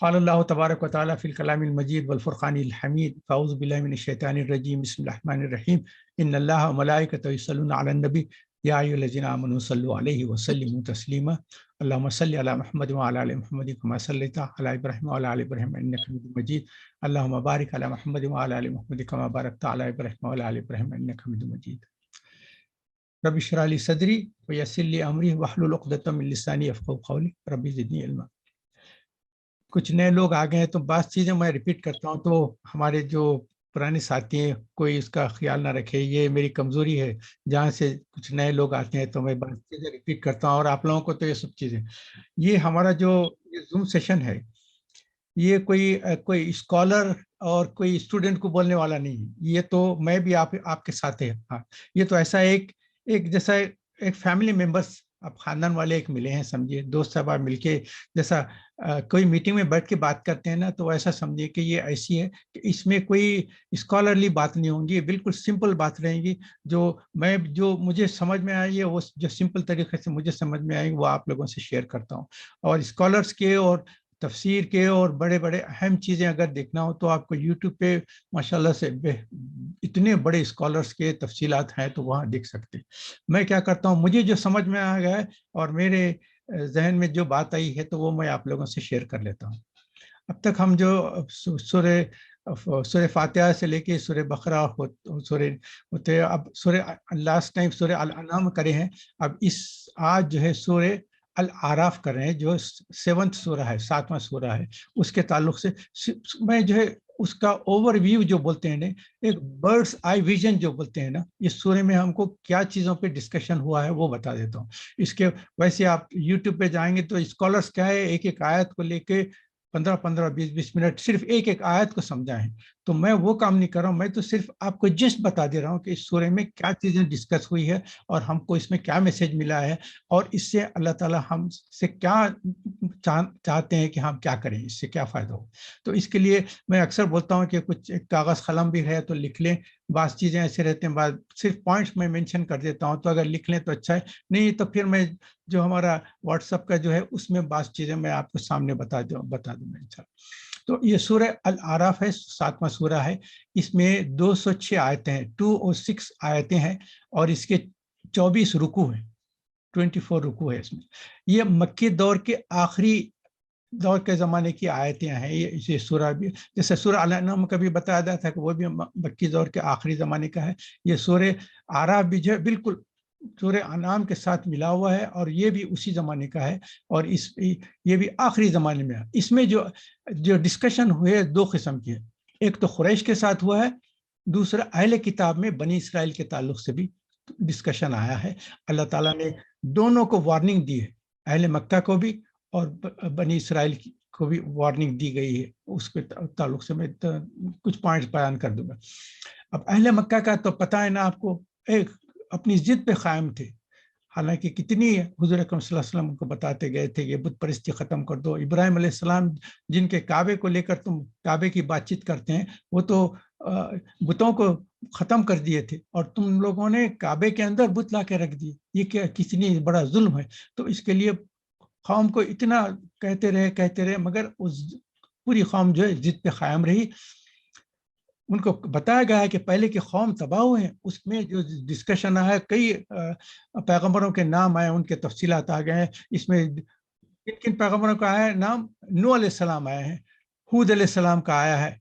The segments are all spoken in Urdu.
قال اللہ تبارک و تعالی فی الکلام المجید والفرقان الحمید فاعوذ باللہ من الشیطان الرجیم بسم اللہ الرحمن الرحیم ان اللہ وملائکتہ یصلون علی النبی یا ایھا الذین آمنوا صلوا علیہ وسلموا تسلیما اللهم صل علی محمد وعلی آل محمد کما صلیت علی ابراہیم وعلی آل ابراہیم انک حمید مجید اللهم بارک علی محمد وعلی آل محمد کما بارکت علی ابراہیم وعلی آل ابراہیم انک حمید مجید رب اشرح لی صدری ویسر لی امری واحلل عقدۃ من لسانی یفقهوا قولی رب زدنی علما۔ کچھ نئے لوگ آ گئے ہیں تو بعض چیزیں میں ریپیٹ کرتا ہوں تو ہمارے جو پرانے ساتھی ہیں کوئی اس کا خیال نہ رکھے، یہ میری کمزوری ہے، جہاں سے کچھ نئے لوگ آتے ہیں تو میں بعض چیزیں ریپیٹ کرتا ہوں، اور آپ لوگوں کو تو یہ سب چیزیں، یہ ہمارا جو زوم سیشن ہے یہ کوئی اسکالر اور کوئی اسٹوڈنٹ کو بولنے والا نہیں ہے، یہ تو میں بھی آپ کے ساتھ ہے، ہاں یہ تو ایسا ایک جیسا ایک فیملی ممبرس، آپ خاندان والے ایک ملے ہیں، سمجھیے دوست صاحب مل کے جیسا کوئی میٹنگ میں بیٹھ کے بات کرتے ہیں نا، تو ایسا سمجھیے کہ یہ ایسی ہے کہ اس میں کوئی اسکالرلی بات نہیں ہوں گی، بالکل سمپل بات رہیں گی، جو مجھے سمجھ میں آئی ہے وہ جو سمپل طریقے سے مجھے سمجھ میں آئی وہ آپ لوگوں سے شیئر کرتا ہوں۔ اور اسکالرس کے اور تفسیر کے اور بڑے بڑے اہم چیزیں اگر دیکھنا ہو تو آپ کو یوٹیوب پہ ماشاءاللہ سے اتنے بڑے اسکالرس کے تفصیلات ہیں تو وہاں دیکھ سکتے ہیں۔ میں کیا کرتا ہوں، مجھے جو سمجھ میں آ گیا ہے اور میرے ذہن میں جو بات آئی ہے تو وہ میں آپ لوگوں سے شیئر کر لیتا ہوں۔ اب تک ہم جو سورہ فاتحہ سے لے کے سورہ بقرہ ہوتے، اب لاسٹ ٹائم سورہ الانعام کرے ہیں، اب آج جو ہے سورہ الاعراف کر رہے ہیں، جو 7th سورہ ہے، 7واں سورہ ہے، اس کے تعلق سے میں جو ہے اس کا اوور ویو جو بولتے ہیں نا، ایک برڈس آئی ویژن جو بولتے ہیں نا، اس سورے میں ہم کو کیا چیزوں پہ ڈسکشن ہوا ہے وہ بتا دیتا ہوں۔ اس کے ویسے آپ یوٹیوب پہ جائیں گے تو اسکالرس کیا ہے، ایک آیت کو لے کے 15 20 منٹ صرف ایک آیت کو سمجھائیں، تو میں وہ کام نہیں کر رہا ہوں، میں تو صرف آپ کو جسٹ بتا دے رہا ہوں کہ اس سورے میں کیا چیزیں ڈسکس ہوئی ہے اور ہم کو اس میں کیا میسج ملا ہے، اور اس سے اللہ تعالی ہم سے کیا چاہتے ہیں کہ ہم کیا کریں، اس سے کیا فائدہ ہو۔ تو اس کے لیے میں اکثر بولتا ہوں کہ کچھ ایک کاغذ قلم بھی ہے تو لکھ لیں، بعض چیزیں ایسے رہتے ہیں، بعض صرف پوائنٹس میں مینشن کر دیتا ہوں، تو اگر لکھ لیں تو اچھا ہے، نہیں تو پھر میں جو ہمارا واٹس ایپ کا جو ہے اس میں بعض چیزیں میں آپ کو سامنے بتا دوں گا۔ تو یہ سورہ الاعراف ہے، 7واں سورہ ہے، اس میں 206 آیتیں ہیں، 206 آیتیں ہیں، اور اس کے 24 رکوع ہیں، 24 رکوع ہے اس میں۔ یہ مکی دور کے آخری دور کے زمانے کی آیتیں ہیں، یہ سورہ بھی جیسے سورہ الانعام کا بھی بتایا جاتا تھا کہ وہ بھی مکی دور کے آخری زمانے کا ہے، یہ سورہ اعراف بھی جو ہے بالکل سورہ انعام کے ساتھ ملا ہوا ہے، اور یہ بھی اسی زمانے کا ہے، اور یہ بھی آخری زمانے میں ہے۔ اس میں جو ڈسکشن ہوئے 2 قسم کی ہے، ایک تو قریش کے ساتھ ہوا ہے، دوسرا اہل کتاب میں بنی اسرائیل کے تعلق سے بھی ڈسکشن آیا ہے۔ اللہ تعالیٰ نے دونوں کو وارننگ دی ہے، اہل مکہ کو بھی اور بنی اسرائیل کو بھی وارننگ دی گئی ہے، اس کے تعلق سے میں کچھ پوائنٹس بیان کر دوں گا۔ اب اہل مکہ کا تو پتہ ہے نا آپ کو، ایک اپنی ضد پہ قائم تھے، حالانکہ کتنی حضور اکرم صلی اللہ علیہ وسلم کو بتاتے گئے تھے کہ بت پرستی ختم کر دو۔ ابراہیم علیہ السلام جن کے کعبے کو لے کر تم کعبے کی بات چیت کرتے ہیں، وہ تو بتوں کو ختم کر دیے تھے، اور تم لوگوں نے کعبے کے اندر بت لا کے رکھ دیے، یہ کیا کتنی بڑا ظلم ہے۔ تو اس کے لیے قوم کو اتنا کہتے رہے، مگر اس پوری قوم جو ہے ضد پہ قائم رہی۔ ان کو بتایا گیا ہے کہ پہلے کی قوم تباہ ہوئے ہیں، اس میں جو ڈسکشن آیا ہے، کئی پیغمبروں کے نام آئے، ان کے تفصیلات آ گئے ہیں، اس میں کن پیغمبروں کا آیا ہے نام، نوح علیہ السلام آئے ہیں، ہود علیہ السلام کا آیا ہے،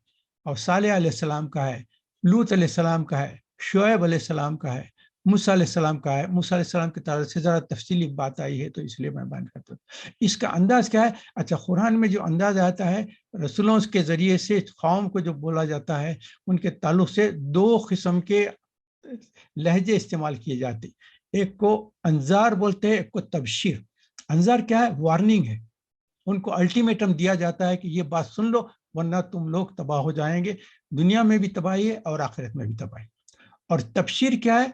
اور صالح علیہ السلام کا ہے، لوط علیہ السلام کا ہے، شعیب علیہ السلام کا ہے، موسیٰ علیہ السلام کا ہے۔ موسیٰ علیہ السلام کی تعلق سے ذرا تفصیلی بات آئی ہے تو اس لیے میں بیان کرتا ہوں۔ اس کا انداز کیا ہے؟ اچھا، قرآن میں جو انداز آتا ہے رسولوں کے ذریعے سے قوم کو جو بولا جاتا ہے، ان کے تعلق سے 2 قسم کے لہجے استعمال کیے جاتے ہیں، ایک کو انذار بولتے ہیں، ایک کو تبشیر۔ انذار کیا ہے؟ وارننگ ہے، ان کو الٹیمیٹم دیا جاتا ہے کہ یہ بات سن لو ورنہ تم لوگ تباہ ہو جائیں گے، دنیا میں بھی تباہی ہے اور آخرت میں بھی تباہی۔ اور تبشیر کیا ہے؟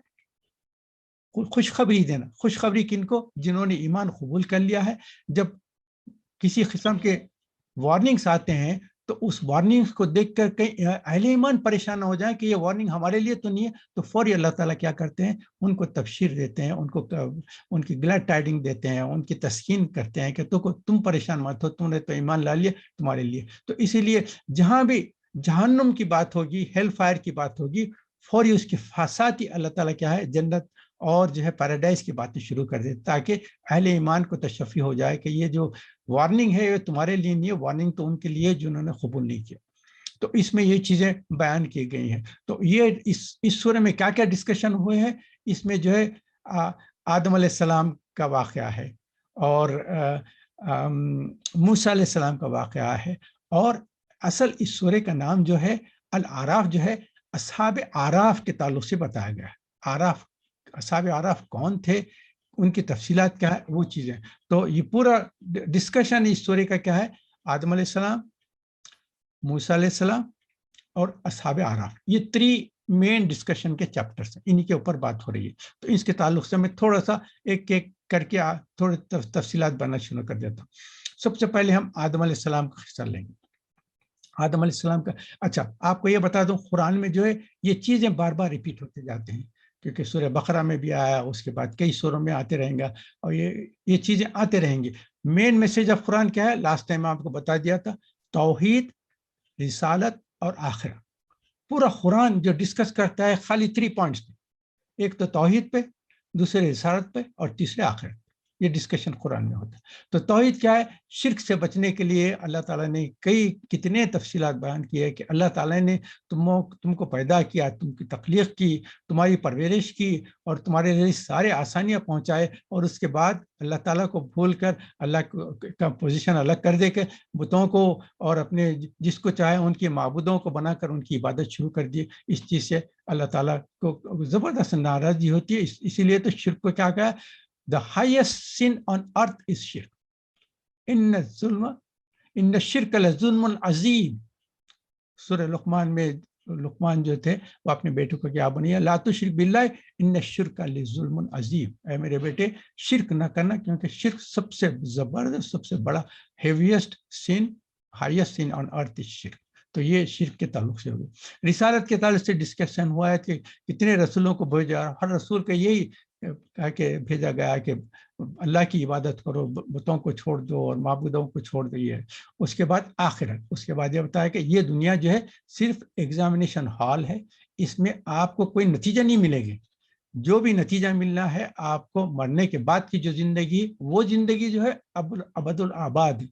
خوشخبری دینا۔ خوشخبری کن کو؟ جنہوں نے ایمان قبول کر لیا ہے۔ جب کسی قسم کے وارننگز آتے ہیں تو اس وارننگ کو دیکھ کر کہیں اہل ایمان پریشان نہ ہو جائیں کہ یہ وارننگ ہمارے لیے تو نہیں ہے، تو فوری اللہ تعالیٰ کیا کرتے ہیں، ان کو تبشیر دیتے ہیں، ان کو ان کی گلیڈ ٹائڈنگ دیتے ہیں، ان کی تسکین کرتے ہیں کہ تم پریشان مت ہو، تم نے تو ایمان لا لیا تمہارے لیے۔ تو اسی لیے جہاں بھی جہنم کی بات ہوگی، ہیل فائر کی بات ہوگی، فوری اس کے ساتھ ہی اللہ تعالیٰ کیا ہے، جنت اور جو ہے پیراڈائز کی باتیں شروع کر دے، تاکہ اہل ایمان کو تشفی ہو جائے کہ یہ جو وارننگ ہے یہ تمہارے لیے نہیں ہے، وارننگ تو ان کے لیے جنہوں نے قبول نہیں کیا۔ تو اس میں یہ چیزیں بیان کی گئی ہیں۔ تو یہ اس سورہ میں کیا کیا ڈسکشن ہوئے ہیں، اس میں جو ہے آدم علیہ السلام کا واقعہ ہے، اور موسیٰ علیہ السلام کا واقعہ ہے، اور اصل اس سورہ کا نام جو ہے الاعراف جو ہے اصحاب اعراف کے تعلق سے بتایا گیا ہے۔ اعراف، اصحاب اعراف کون تھے، ان کی تفصیلات کیا ہے، وہ چیزیں۔ تو یہ پورا ڈسکشن اس سورہ کا کیا ہے، آدم علیہ السلام، موسیٰ علیہ السلام اور اصحاب اعراف، یہ 3 مین ڈسکشن کے چیپٹرز ہیں، انہی کے اوپر بات ہو رہی ہے۔ تو اس کے تعلق سے میں تھوڑا سا ایک ایک کر کے تھوڑے تفصیلات بننا شروع کر دیتا ہوں۔ سب سے پہلے ہم آدم علیہ السلام کا حصہ لیں گے۔ آدم علیہ السلام کا، اچھا آپ کو یہ بتا دوں، قرآن میں جو ہے یہ چیزیں بار بار ریپیٹ ہوتے جاتے ہیں، کیونکہ سورہ بقرہ میں بھی آیا، اس کے بعد کئی سوروں میں آتے رہیں گا، اور یہ چیزیں آتے رہیں گی۔ مین میسج آف قرآن کیا ہے، لاسٹ ٹائم آپ کو بتا دیا تھا، توحید، رسالت اور آخرت۔ پورا قرآن جو ڈسکس کرتا ہے خالی 3 پوائنٹس پہ، ایک تو توحید پہ، دوسرے رسالت پہ، اور تیسرے آخرت۔ یہ ڈسکشن قرآن میں ہوتا ہے۔ تو توحید کیا ہے، شرک سے بچنے کے لیے اللہ تعالیٰ نے کتنے تفصیلات بیان کی ہے کہ اللہ تعالیٰ نے تم کو پیدا کیا، تم کی تخلیق کی، تمہاری پرورش کی، اور تمہارے لیے سارے آسانیاں پہنچائے، اور اس کے بعد اللہ تعالیٰ کو بھول کر اللہ کا پوزیشن الگ کر دے کے بتوں کو اور اپنے جس کو چاہے ان کے معبودوں کو بنا کر ان کی عبادت شروع کر دی۔ اس چیز سے اللہ تعالیٰ کو زبردست ناراضگی ہوتی ہے، اسی لیے تو شرک کو کیا کہا، the highest sin on earth is shirk. ان الشرک لظلم عظیم۔ سورہ لقمان میں لقمان جو تھے وہ اپنے بیٹے کو کیا بنیا، لا تشرک باللہ ان الشرک لظلم عظیم، اے میرے بیٹے شرک نہ کرنا، کیونکہ شرک سب سے زبردست، سب سے بڑا ہیویسٹ سن، ہائیسٹ سن آن ارتھ از شرک۔ تو یہ شرک کے تعلق سے ہوگی۔ رسالت کے تعلق سے ڈسکشن ہوا ہے کہ کتنے رسولوں کو بھیجا، ہر رسول کا یہی کہا کہ بھیجا گیا کہ اللہ کی عبادت کرو، بتوں کو چھوڑ دو اور معبودوں کو چھوڑ دیے۔ اس کے بعد آخرت، اس کے بعد یہ بتایا کہ یہ دنیا جو ہے صرف ایگزامینیشن ہال ہے، اس میں آپ کو کوئی نتیجہ نہیں ملے گی۔ جو بھی نتیجہ ملنا ہے آپ کو مرنے کے بعد کی جو زندگی، وہ زندگی جو ہے ابد الآباد،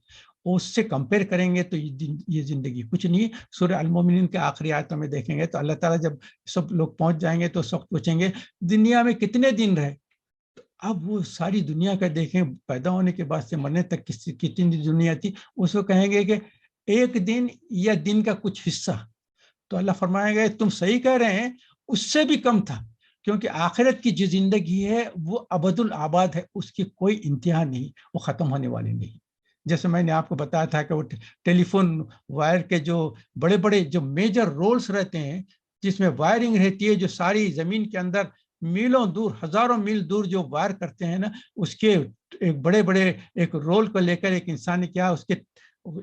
اس سے کمپیئر کریں گے تو یہ زندگی کچھ نہیں۔ سورہ المومنین کے آخری آیتوں میں دیکھیں گے تو اللہ تعالیٰ جب سب لوگ پہنچ جائیں گے تو سب پوچھیں گے دنیا میں کتنے دن رہے، تو اب وہ ساری دنیا کا دیکھیں، پیدا ہونے کے بعد سے مرنے تک کتنی دنیا تھی، اس کو کہیں گے کہ ایک دن یا دن کا کچھ حصہ، تو اللہ فرمائے گا تم صحیح کہہ رہے ہیں، اس سے بھی کم تھا، کیونکہ آخرت کی جو زندگی ہے وہ ابد الآباد ہے، اس کی کوئی انتہا نہیں، وہ ختم ہونے والی نہیں۔ جیسے میں نے آپ کو بتایا تھا کہ وہ ٹیلی فون وائر کے جو بڑے بڑے جو میجر رولز رہتے ہیں، جس میں وائرنگ رہتی ہے، جو ساری زمین کے اندر میلوں دور، ہزاروں میل دور جو وائر کرتے ہیں نا، اس کے ایک بڑے بڑے ایک رول کو لے کر ایک انسان نے کیا، اس کے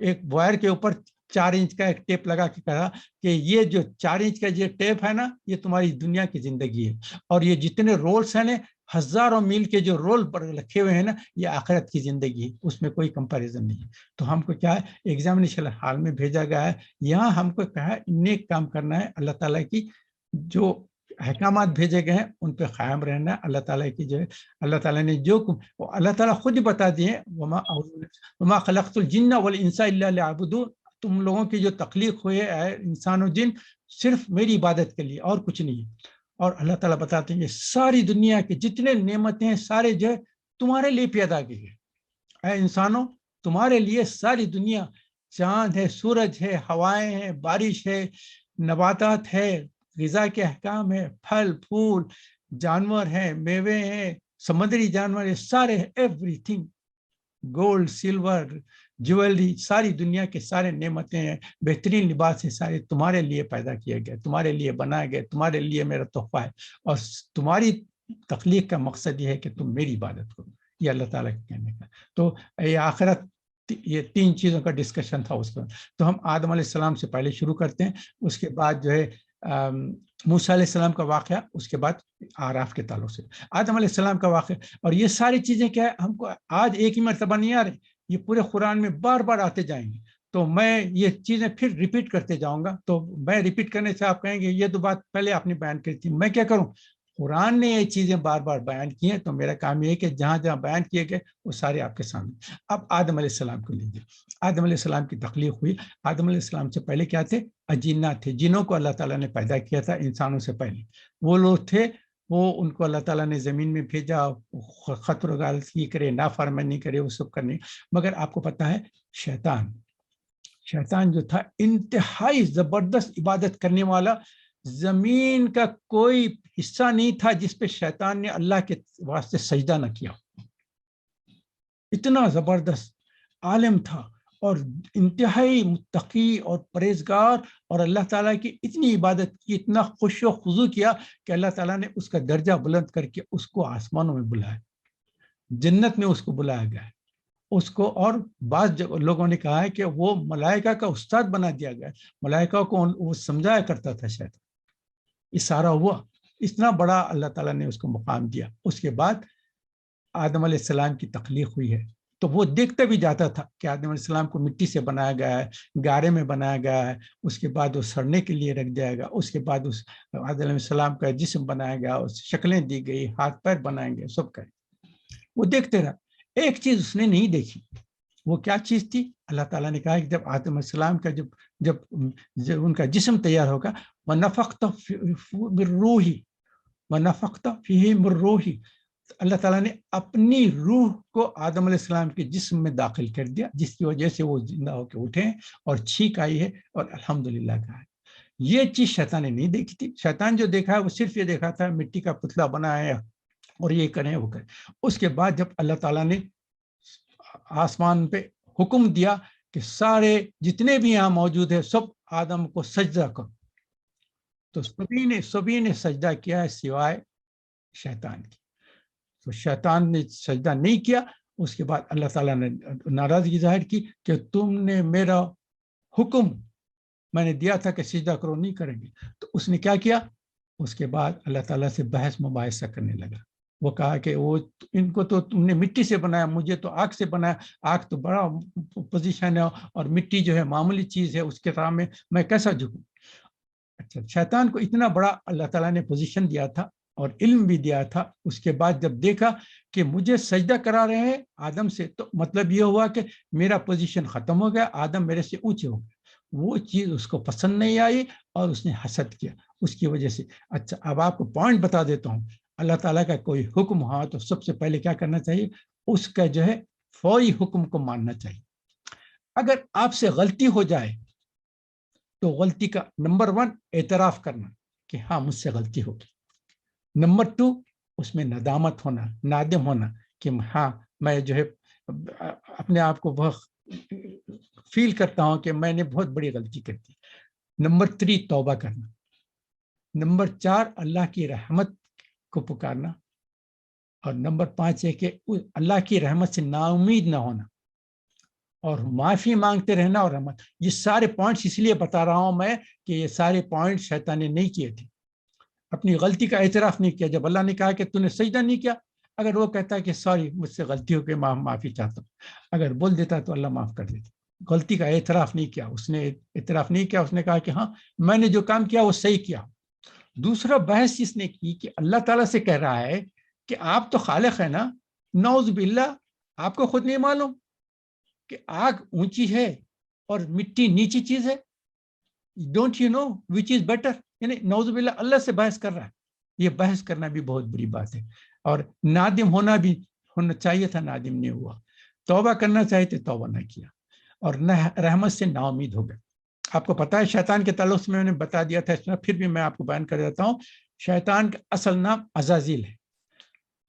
ایک وائر کے اوپر 4 انچ کا ایک ٹیپ لگا کے کہا کہ یہ جو 4 انچ کا یہ ٹیپ ہے نا، یہ تمہاری دنیا کی زندگی ہے، اور یہ جتنے رولز ہیں نا، ہزاروں میل کے جو رول پر رکھے ہوئے ہیں نا، یہ آخرت کی زندگی ہے، اس میں کوئی کمپیریزن نہیں ہے۔ تو ہم کو کیا ہے، ایگزامینیشن حال میں بھیجا گیا ہے، یہاں ہم کو کہا نیک کام کرنا ہے، اللہ تعالیٰ کی جو احکامات بھیجے گئے ہیں ان پہ قائم رہنا ہے۔ اللہ تعالیٰ کی جو ہے، اللہ تعالیٰ نے جو اللہ تعالیٰ خود ہی بتا دیے، وما خلقت الجن والانس الا ليعبدون، تم لوگوں کی جو تخلیق ہوئی ہے انسان و جن صرف میری عبادت کے لیے اور کچھ نہیں۔ اور اللہ تعالیٰ بتاتے ہیں یہ ساری دنیا کے جتنے نعمتیں ہیں سارے جو ہے تمہارے لیے پیدا کی ہے، اے انسانوں تمہارے لیے ساری دنیا، چاند ہے، سورج ہے، ہوائیں ہیں، بارش ہے، نباتات ہے، غذا کے احکام ہے، پھل پھول، جانور ہیں، میوے ہیں، سمندری جانور ہیں، سارے every thing, gold, silver, jewellery, ساری دنیا کے سارے نعمتیں ہیں، بہترین لباس ہے، سارے تمہارے لیے پیدا کیے گئے، تمہارے لیے بنائے گئے، تمہارے لیے میرا تحفہ ہے، اور تمہاری تخلیق کا مقصد یہ ہے کہ تم میری عبادت کرو، یہ اللہ تعالیٰ کے کہنے کا۔ تو یہ آخرت یہ 3 چیزوں کا ڈسکشن تھا اس میں. تو ہم آدم علیہ السلام سے پہلے شروع کرتے ہیں, اس کے بعد جو ہے موسیٰ علیہ السلام کا واقعہ, اس کے بعد اعراف کے تعلق سے آدم علیہ السلام کا واقعہ. اور یہ ساری چیزیں کیا ہے, ہم کو آج ایک ہی مرتبہ نہیں آ رہی, یہ پورے قرآن میں بار بار آتے جائیں گے. تو میں یہ چیزیں پھر ریپیٹ کرتے جاؤں گا. تو میں ریپیٹ کرنے سے آپ کہیں گے یہ تو بات پہلے آپ نے بیان کی تھی, میں کیا کروں, قرآن نے یہ چیزیں بار بار بیان کی ہیں, تو میرا کام یہ ہے کہ جہاں جہاں بیان کیے گئے وہ سارے آپ کے سامنے. اب آدم علیہ السلام کو لیجیے. آدم علیہ السلام کی تخلیق ہوئی. آدم علیہ السلام سے پہلے کیا تھے, اجنہ تھے. جنوں کو اللہ تعالیٰ نے پیدا کیا تھا انسانوں سے پہلے. وہ لوگ تھے, وہ ان کو اللہ تعالیٰ نے زمین میں بھیجا, خطر و غلطی کرے, نافرمانی کرے, وہ سب کرنے. مگر آپ کو پتا ہے شیطان جو تھا انتہائی زبردست عبادت کرنے والا, زمین کا کوئی حصہ نہیں تھا جس پہ شیطان نے اللہ کے واسطے سجدہ نہ کیا. اتنا زبردست عالم تھا اور انتہائی متقی اور پرہیزگار, اور اللہ تعالیٰ کی اتنی عبادت کی, اتنا خوش و خضوع کیا کہ اللہ تعالیٰ نے اس کا درجہ بلند کر کے اس کو آسمانوں میں بلایا, جنت میں اس کو بلایا گیا اس کو. اور بعض لوگوں نے کہا ہے کہ وہ ملائکہ کا استاد بنا دیا گیا, ملائکہ کو وہ سمجھایا کرتا تھا شیطان. اشارہ ہوا, اتنا بڑا اللہ تعالیٰ نے اس کو مقام دیا. اس کے بعد آدم علیہ السلام کی تخلیق ہوئی ہے, تو وہ دیکھتا بھی جاتا تھا کہ آدم علیہ السلام کو مٹی سے بنایا گیا ہے, گارے میں بنایا گیا ہے, اس کے بعد وہ سڑنے کے لیے رکھ جائے گا, اس کے بعد اس آدم علیہ السلام کا جسم بنایا گیا, اس شکلیں دی گئی, ہاتھ پیر بنائیں گے, سب کریں. وہ دیکھتے رہا. ایک چیز اس نے نہیں دیکھی. وہ کیا چیز تھی؟ اللہ تعالیٰ نے کہا کہ جب آدم علیہ السلام کا جب ان کا جسم تیار ہوگا, وَنَفَخْتُ مِن رُوحِي وَنَفَخْتُ فِيهِ مِن رُوحِي, اللہ تعالیٰ نے اپنی روح کو آدم علیہ السلام کے جسم میں داخل کر دیا, جس کی وجہ سے وہ زندہ ہو کے اٹھے اور چھینک آئی ہے اور الحمدللہ کہا ہے. یہ چیز شیطان نے نہیں دیکھی تھی. شیطان جو دیکھا ہے وہ صرف یہ دیکھا تھا مٹی کا پتلا بنایا اور یہ کریں وہ کریں. اس کے بعد جب اللہ تعالیٰ نے آسمان پہ حکم دیا کہ سارے جتنے بھی یہاں موجود ہیں سب آدم کو سجدہ کرو, تو سبھی نے سجدہ کیا ہے سوائے شیطان کی. تو شیطان نے سجدہ نہیں کیا. اس کے بعد اللہ تعالیٰ نے ناراضگی ظاہر کی کہ تم نے میرا حکم میں نے دیا تھا کہ سجدہ کرو, نہیں کریں گے. تو اس نے کیا کیا, اس کے بعد اللہ تعالیٰ سے بحث مباحثہ کرنے لگا. وہ کہا کہ وہ ان کو تو تم نے مٹی سے بنایا, مجھے تو آگ سے بنایا, آگ تو بڑا پوزیشن ہے اور مٹی جو ہے معمولی چیز ہے, اس کے سامنے میں کیسا جھکوں. اچھا, شیطان کو اتنا بڑا اللہ تعالیٰ نے پوزیشن دیا تھا اور علم بھی دیا تھا. اس کے بعد جب دیکھا کہ مجھے سجدہ کرا رہے ہیں آدم سے, تو مطلب یہ ہوا کہ میرا پوزیشن ختم ہو گیا, آدم میرے سے اونچے ہو گئے. وہ چیز اس کو پسند نہیں آئی اور اس نے حسد کیا اس کی وجہ سے. اچھا, اب آپ کو پوائنٹ بتا دیتا ہوں. اللہ تعالیٰ کا کوئی حکم ہوا تو سب سے پہلے کیا کرنا چاہیے, اس کا جو ہے فوری حکم کو ماننا چاہیے. اگر آپ سے غلطی ہو جائے تو غلطی کا نمبر 1 اعتراف کرنا کہ ہاں مجھ سے غلطی ہوگی. نمبر 2 اس میں ندامت ہونا, نادم ہونا کہ ہاں میں جو ہے اپنے آپ کو بہت فیل کرتا ہوں کہ میں نے بہت بڑی غلطی کر دی. نمبر 3 توبہ کرنا. نمبر 4 اللہ کی رحمت کو پکارنا. اور نمبر 5 ہے کہ اللہ کی رحمت سے نا امید نہ ہونا اور معافی مانگتے رہنا اور رحمت. یہ سارے پوائنٹس اس لیے بتا رہا ہوں میں کہ یہ سارے پوائنٹ شیطان نے نہیں کیے تھے. اپنی غلطی کا اعتراف نہیں کیا. جب اللہ نے کہا کہ تو نے سجدہ نہیں کیا, اگر وہ کہتا ہے کہ سوری مجھ سے غلطی ہو گئی, معافی چاہتا ہوں, اگر بول دیتا تو اللہ معاف کر دیتا. غلطی کا اعتراف نہیں کیا, اس نے اعتراف نہیں کیا. اس نے کہا کہ ہاں میں نے جو کام کیا وہ صحیح کیا. دوسرا بحث اس نے کی کہ اللہ تعالیٰ سے کہہ رہا ہے کہ آپ تو خالق ہے نا, نعوذ باللہ, آپ کو خود نہیں معلوم کہ آگ اونچی ہے اور مٹی نیچی چیز ہے. Don't you know which is better. یعنی نعوذ باللہ اللہ سے بحث کر رہا ہے. یہ بحث کرنا بھی بہت بری بات ہے اور نادم ہونا بھی ہونا چاہیے تھا, نادم نہیں ہوا. توبہ کرنا چاہیے تھے, توبہ نہ کیا اور نہ رحمت سے نا امید ہو گئے. آپ کو پتا ہے شیطان کے تعلق میں نے بتا دیا تھا, اس میں پھر بھی میں آپ کو بیان کر دیتا ہوں. شیطان کا اصل نام عزازیل ہے.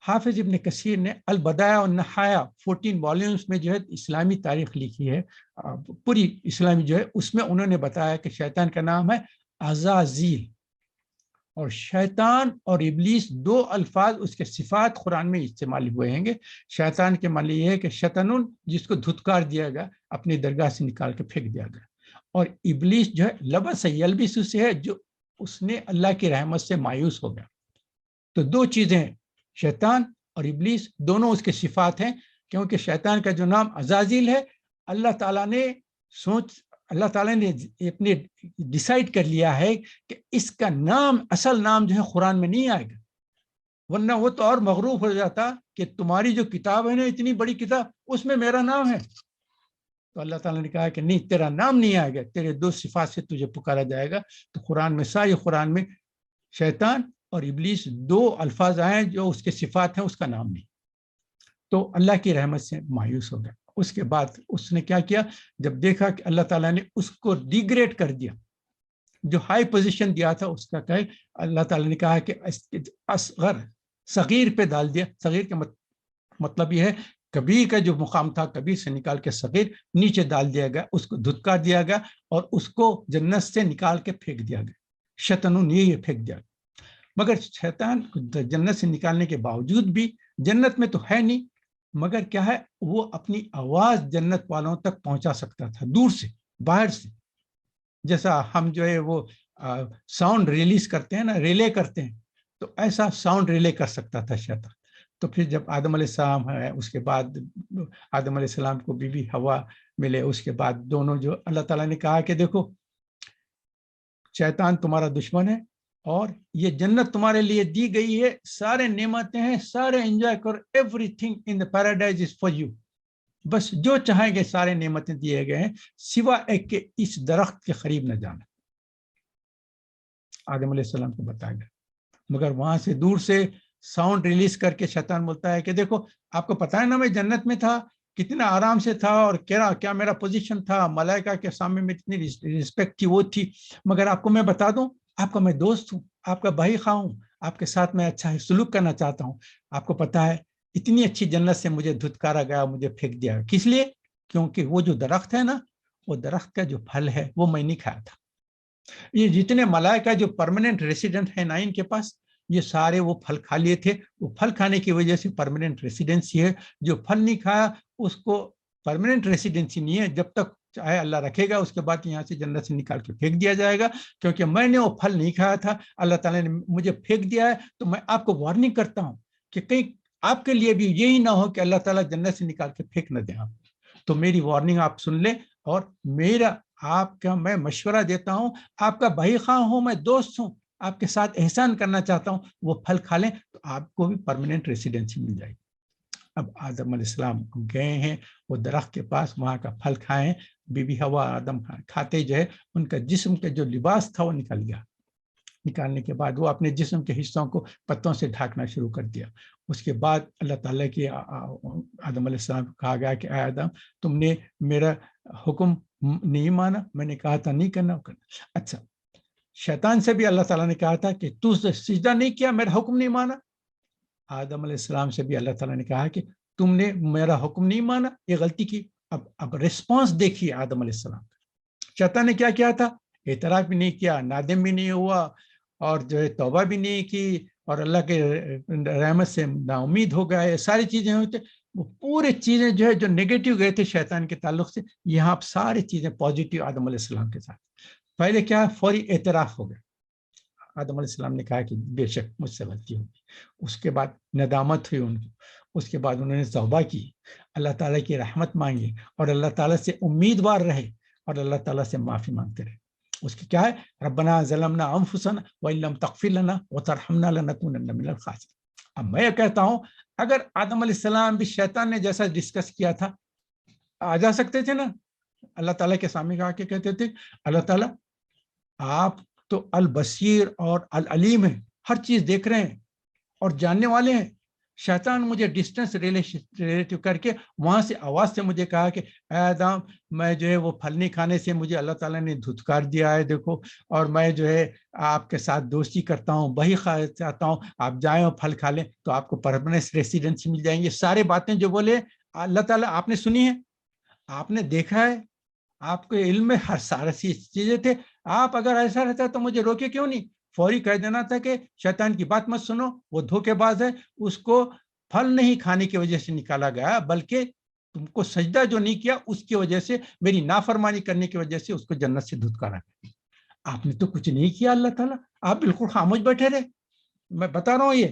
حافظ ابن کثیر نے البدایہ والنہایہ 14 والیومز میں جو ہے اسلامی تاریخ لکھی ہے, پوری اسلامی جو ہے, اس میں انہوں نے بتایا کہ شیطان کا نام ہے عزازیل. اور شیطان اور ابلیس دو الفاظ اس کے صفات قرآن میں استعمال ہوئے ہیں گے. شیطان کے معنی یہ ہے کہ شیطان جس کو دھتکار دیا گیا, اپنی درگاہ سے نکال کے پھینک دیا گیا, اور ابلیس جو ہے لبس یلبس سے ہے, جو اس نے اللہ کی رحمت سے مایوس ہو گیا. تو دو چیزیں ہیں, شیطان اور ابلیس دونوں اس کے صفات ہیں, کیونکہ شیطان کا جو نام عزازیل ہے, اللہ تعالیٰ نے اپنے ڈیسائیڈ کر لیا ہے کہ اس کا نام, اصل نام جو ہے قرآن میں نہیں آئے گا, ورنہ وہ تو اور مغروب ہو جاتا کہ تمہاری جو کتاب ہے نا, اتنی بڑی کتاب, اس میں میرا نام ہے. تو اللہ تعالیٰ نے کہا کہ نہیں, تیرا نام نہیں آئے گا, تیرے دو صفات سے تجھے پکارا جائے گا. تو قرآن میں, ساری قرآن میں شیطان اور ابلیس دو الفاظ آئے ہیں جو اس کے صفات ہیں, اس کا نام نہیں. تو اللہ کی رحمت سے مایوس ہو گیا. اس کے بعد اس نے کیا کیا, جب دیکھا کہ اللہ تعالیٰ نے اس کو ڈیگریڈ کر دیا, جو ہائی پوزیشن دیا تھا اس کا کہے, اللہ تعالیٰ نے کہا کہ اصغر, صغیر پہ ڈال دیا. صغیر کا مطلب یہ ہے کبیر کا جو مقام تھا, کبیر سے نکال کے صغیر نیچے ڈال دیا گیا, اس کو دھتکار دیا گیا اور اس کو جنت سے نکال کے پھینک دیا گیا. شیطان یہ پھینک دیا. مگر شیطان جنت سے نکالنے کے باوجود بھی, جنت میں تو ہے نہیں, مگر کیا ہے, وہ اپنی آواز جنت والوں تک پہنچا سکتا تھا دور سے, باہر سے. جیسا ہم جو ہے وہ ساؤنڈ ریلیز کرتے ہیں نا, ریلے کرتے ہیں, تو ایسا ساؤنڈ ریلے کر سکتا تھا شیطان. تو پھر جب آدم علیہ السلام ہے, اس کے بعد آدم علیہ السلام کو بی بی ہوا ملے, اس کے بعد دونوں جو اللہ تعالیٰ نے کہا کہ دیکھو شیطان تمہارا دشمن ہے, اور یہ جنت تمہارے لیے دی گئی ہے, سارے نعمتیں ہیں, سارے انجوائے کرو, every thing in the paradise is for you, بس جو چاہیں گے سارے نعمتیں دیے گئے ہیں, سوا ایک کہ اس درخت کے قریب نہ جانا. آدم علیہ السلام کو بتایا گیا. مگر وہاں سے دور سے ساؤنڈ ریلیز کر کے شیطان بولتا ہے کہ دیکھو آپ کو پتا ہے نا, میں جنت میں تھا, کتنا آرام سے تھا, اور کیا میرا پوزیشن تھا, ملائکہ کے سامنے میں اتنی رسپیکٹ تھی, وہ تھی. مگر آپ کو میں بتا دوں, آپ کا میں دوست ہوں, آپ کا بھائی خواہ ہوں, آپ کے ساتھ میں اچھا سلوک کرنا چاہتا ہوں. آپ کو پتا ہے اتنی اچھی جنت سے مجھے دھتکارا گیا, مجھے پھینک دیا. کس لیے؟ کیونکہ وہ جو درخت ہے نا, وہ درخت کا جو پھل ہے وہ میں نہیں کھایا تھا. یہ جتنے ملائکہ جو پرماننٹ ریسیڈنٹ ہیں نا ان کے پاس, یہ سارے وہ پھل کھا لیے تھے. وہ پھل کھانے کی وجہ سے پرماننٹ ریسیڈنسی ہے. جو پھل نہیں کھایا اس کو پرماننٹ ریسیڈنسی نہیں ہے, جب تک چاہے اللہ رکھے گا, اس کے بعد یہاں سے جنت سے نکال کے پھینک دیا جائے گا. کیونکہ میں نے وہ پھل نہیں کھایا تھا, اللہ تعالیٰ نے مجھے پھینک دیا ہے. تو میں آپ کو وارننگ کرتا ہوں کہ کہیں آپ کے لیے بھی یہی نہ ہو کہ اللہ تعالیٰ جنت سے نکال کے پھینک نہ دیں آپ. تو میری وارننگ آپ سن لیں, اور میرا آپ کا میں مشورہ دیتا ہوں, آپ کا بھائی خواہ ہوں, میں دوست ہوں, آپ کے ساتھ احسان کرنا چاہتا ہوں, وہ پھل کھا لیں تو آپ کو بھی پرماننٹ ریسیڈنسی مل جائے گی. اب آدم علیہ السلام گئے ہیں وہ درخت کے پاس, وہاں کا پھل کھائے, بی بی ہوا آدم کھاتے جو ہے, ان کا جسم کا جو لباس تھا وہ نکل گیا. نکالنے کے بعد وہ اپنے جسم کے حصوں کو پتوں سے ڈھانکنا شروع کر دیا. اس کے بعد اللہ تعالیٰ کی آدم علیہ السلام کو کہا گیا کہ اے آدم, تم نے میرا حکم نہیں مانا, میں نے کہا تھا نہیں کرنا. اچھا, شیطان سے بھی اللہ تعالیٰ نے کہا تھا کہ تو سجدہ نہیں کیا, میرا حکم نہیں مانا. آدم علیہ السلام سے بھی اللہ تعالیٰ نے کہا کہ تم نے میرا حکم نہیں مانا, یہ غلطی کی. اب ریسپانس دیکھیے آدم علیہ السلام کا. شیطان نے کیا کیا تھا, اعتراف بھی نہیں کیا, نادم بھی نہیں ہوا, اور جو ہے توبہ بھی نہیں کی, اور اللہ کے رحمت سے نا امید ہو گیا. یہ ساری چیزیں ہوئی تھیں, وہ پورے چیزیں جو ہے جو نیگیٹو گئے تھے شیطان کے تعلق سے, یہاں ساری چیزیں پازیٹیو آدم علیہ السلام کے ساتھ. پہلے کیا, فوری اعتراف ہو گیا. آدم علیہ السلام نے کہا کہ بے شک مجھ سے غلطی ہوگی. اس کے بعد ندامت ہوئی ان کو. اس کے بعد انہوں نے توبہ کی, اللہ تعالیٰ کی رحمت مانگی, اور اللہ تعالیٰ سے امیدوار رہے, اور اللہ تعالیٰ سے معافی مانگتے رہے. اس کی کیا ہے, ربنا ظلمنا انفسنا وان لم تغفر لنا وترحمنا لنکونن من الخاسرین. اب میں کہتا ہوں, اگر آدم علیہ السلام بھی شیطان نے جیسا ڈسکس کیا تھا, آ جا سکتے تھے نا, اللہ تعالیٰ کے سامنے آ کے کہتے تھے, اللہ تعالیٰ آپ تو البصیر اور العلیم ہیں, ہر چیز دیکھ رہے ہیں اور جاننے والے ہیں. شیطان مجھے ڈسٹینس ریلیٹو کر کے وہاں سے آواز سے مجھے کہا کہ اے آدم, میں جو ہے وہ پھل نہیں کھانے سے مجھے اللہ تعالیٰ نے دھتکار دیا ہے, دیکھو, اور میں جو ہے آپ کے ساتھ دوستی کرتا ہوں, وہی چاہتا ہوں آپ جائیں اور پھل کھا لیں تو آپ کو پرماننٹ ریسیڈنسی مل جائیں گے. سارے باتیں جو بولے اللہ تعالیٰ آپ نے سنی ہے, آپ نے دیکھا ہے, آپ کے علم میں ہر ساری چیزیں تھے. آپ اگر ایسا رہتا تو مجھے روکے کیوں نہیں, فوری کہہ دینا تھا کہ شیطان کی بات مت سنو، وہ دھوکے باز ہے، اس کو پھل نہیں کھانے کی وجہ سے نکالا گیا، بلکہ تم کو سجدہ جو نہیں کیا اس کی وجہ سے، میری نافرمانی کرنے کی وجہ سے اس کو جنت سے دھتکارا گیا۔ آپ نے تو کچھ نہیں کیا اللہ تعالیٰ، آپ بالکل خاموش بیٹھے رہے۔ میں بتا رہا ہوں، یہ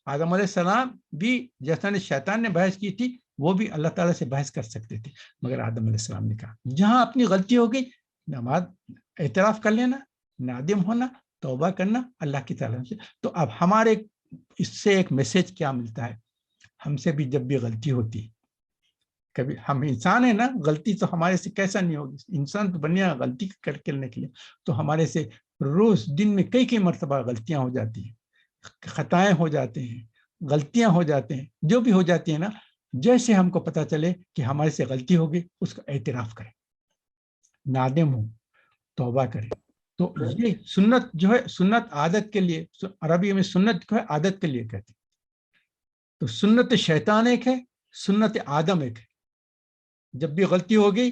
آدم علیہ السلام بھی جیسا نے شیطان نے بحث کی تھی، وہ بھی اللہ تعالیٰ سے بحث کر سکتے تھے، مگر آدم علیہ السلام نے کہا جہاں اپنی غلطی ہو گئی نماز اعتراف کر لینا، نادم ہونا، توبہ کرنا اللہ کی طرف سے۔ تو اب ہمارے اس سے ایک میسج کیا ملتا ہے؟ ہم سے بھی جب بھی غلطی ہوتی، کبھی ہم انسان ہیں نا، غلطی تو ہمارے سے کیسا نہیں ہوگی، انسان تو بنیا غلطی کرنے کے لیے، تو ہمارے سے روز دن میں کئی مرتبہ غلطیاں ہو جاتی ہیں، خطائیں ہو جاتے ہیں، غلطیاں ہو جاتے ہیں، جو بھی ہو جاتی ہیں نا، جیسے ہم کو پتہ چلے کہ ہمارے سے غلطی ہوگی اس کا اعتراف کریں، نادم ہو، توبہ کریں۔ تو یہ سنت جو ہے، سنت عادت کے لیے، عربی میں سنت کو ہے عادت کے لیے کہتے ہیں۔ تو سنت شیطان ایک ہے، سنت آدم ایک ہے۔ جب بھی غلطی ہوگی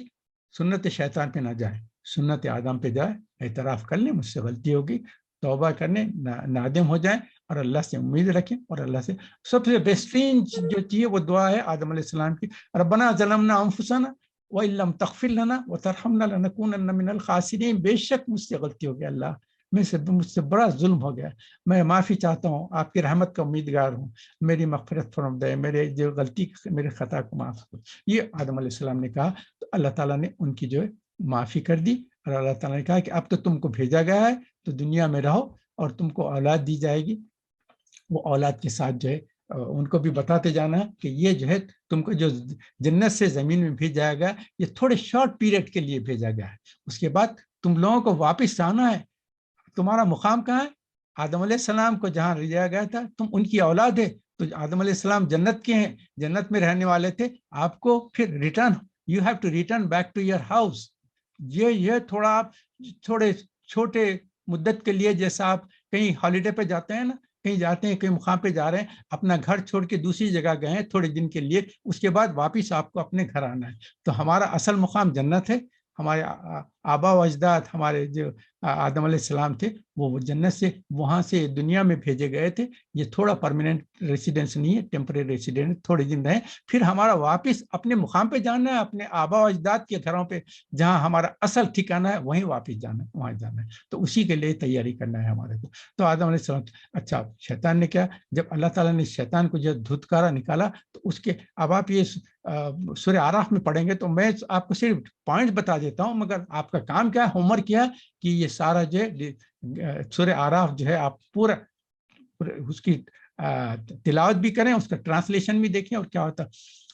سنت شیطان پہ نہ جائیں، سنت آدم پہ جائیں، اعتراف کر لیں مجھ سے غلطی ہوگی، توبہ کرنے، نادم ہو جائیں اور اللہ سے امید رکھیں، اور اللہ سے سب سے بہترین جو چیز وہ دعا ہے آدم علیہ السلام کی، ربنا ظلمنا انفسنا وان لم تغفر لنا وترحمنا لنکونن من الخاسرین، بے شک مجھ سے غلطی ہو گیا اللہ، مجھ سے بڑا ظلم ہو گیا، میں معافی چاہتا ہوں، آپ کی رحمت کا امیدگار ہوں، میری مغفرت فرما دے، میرے جو غلطی میرے خطا کو معاف کرو۔ یہ آدم علیہ السلام نے کہا، تو اللہ تعالیٰ نے ان کی جو ہے معافی کر دی، اور اللہ تعالیٰ نے کہا کہ اب تو تم کو بھیجا گیا ہے تو دنیا میں رہو، اور تم کو اولاد دی جائے گی، وہ اولاد کے ساتھ جو ہے ان کو بھی بتاتے جانا ہے کہ یہ جو ہے تم کو جو جنت سے زمین میں بھیجا گیا، یہ تھوڑے شارٹ پیریڈ کے لیے بھیجا گیا ہے، اس کے بعد تم لوگوں کو واپس آنا ہے۔ تمہارا مقام کہاں ہے؟ آدم علیہ السلام کو جہاں لیا گیا تھا، تم ان کی اولاد ہے، تو آدم علیہ السلام جنت کے ہیں، جنت میں رہنے والے تھے، آپ کو پھر return, you have to return back to your house. یہ تھوڑا آپ تھوڑے چھوٹے مدت کے لیے، جیسا آپ کہیں ہالیڈے پہ جاتے ہیں نا، کہیں جاتے ہیں، کہیں مقام پہ جا رہے ہیں، اپنا گھر چھوڑ کے دوسری جگہ گئے ہیں تھوڑے دن کے لیے، اس کے بعد واپس آپ کو اپنے گھر آنا ہے۔ تو ہمارا اصل مقام جنت ہے، ہمارے آبا و اجداد، ہمارے جو آدم علیہ السلام تھے، وہ جنت سے وہاں سے دنیا میں بھیجے گئے تھے، یہ تھوڑا پرماننٹ ریسیڈنس نہیں ہے، ٹیمپریری ریسیڈنس، تھوڑے دن رہیں، پھر ہمارا واپس اپنے مقام پہ جانا ہے، اپنے آبا و اجداد کے گھروں پہ جہاں ہمارا اصل ٹھکانہ ہے وہیں واپس جانا ہے، وہاں جانا ہے، تو اسی کے لیے تیاری کرنا ہے ہمارے کو۔ تو آدم علیہ السلام، اچھا شیطان نے کیا، جب اللہ تعالیٰ نے شیطان کو جب دھتکارا نکالا، تو اس کے اب آپ یہ سورہ اعراف میں پڑھیں گے، تو میں آپ کو صرف پوائنٹ بتا دیتا ہوں، مگر آپ کا کام کیا ہے، ہوم ورک کیا ہے کہ یہ سارا جو ہے سورہ اعراف جو ہے آپ پورا اس کی تلاوت بھی کریں، اس کا ٹرانسلیشن بھی دیکھیں، اور کیا ہوتا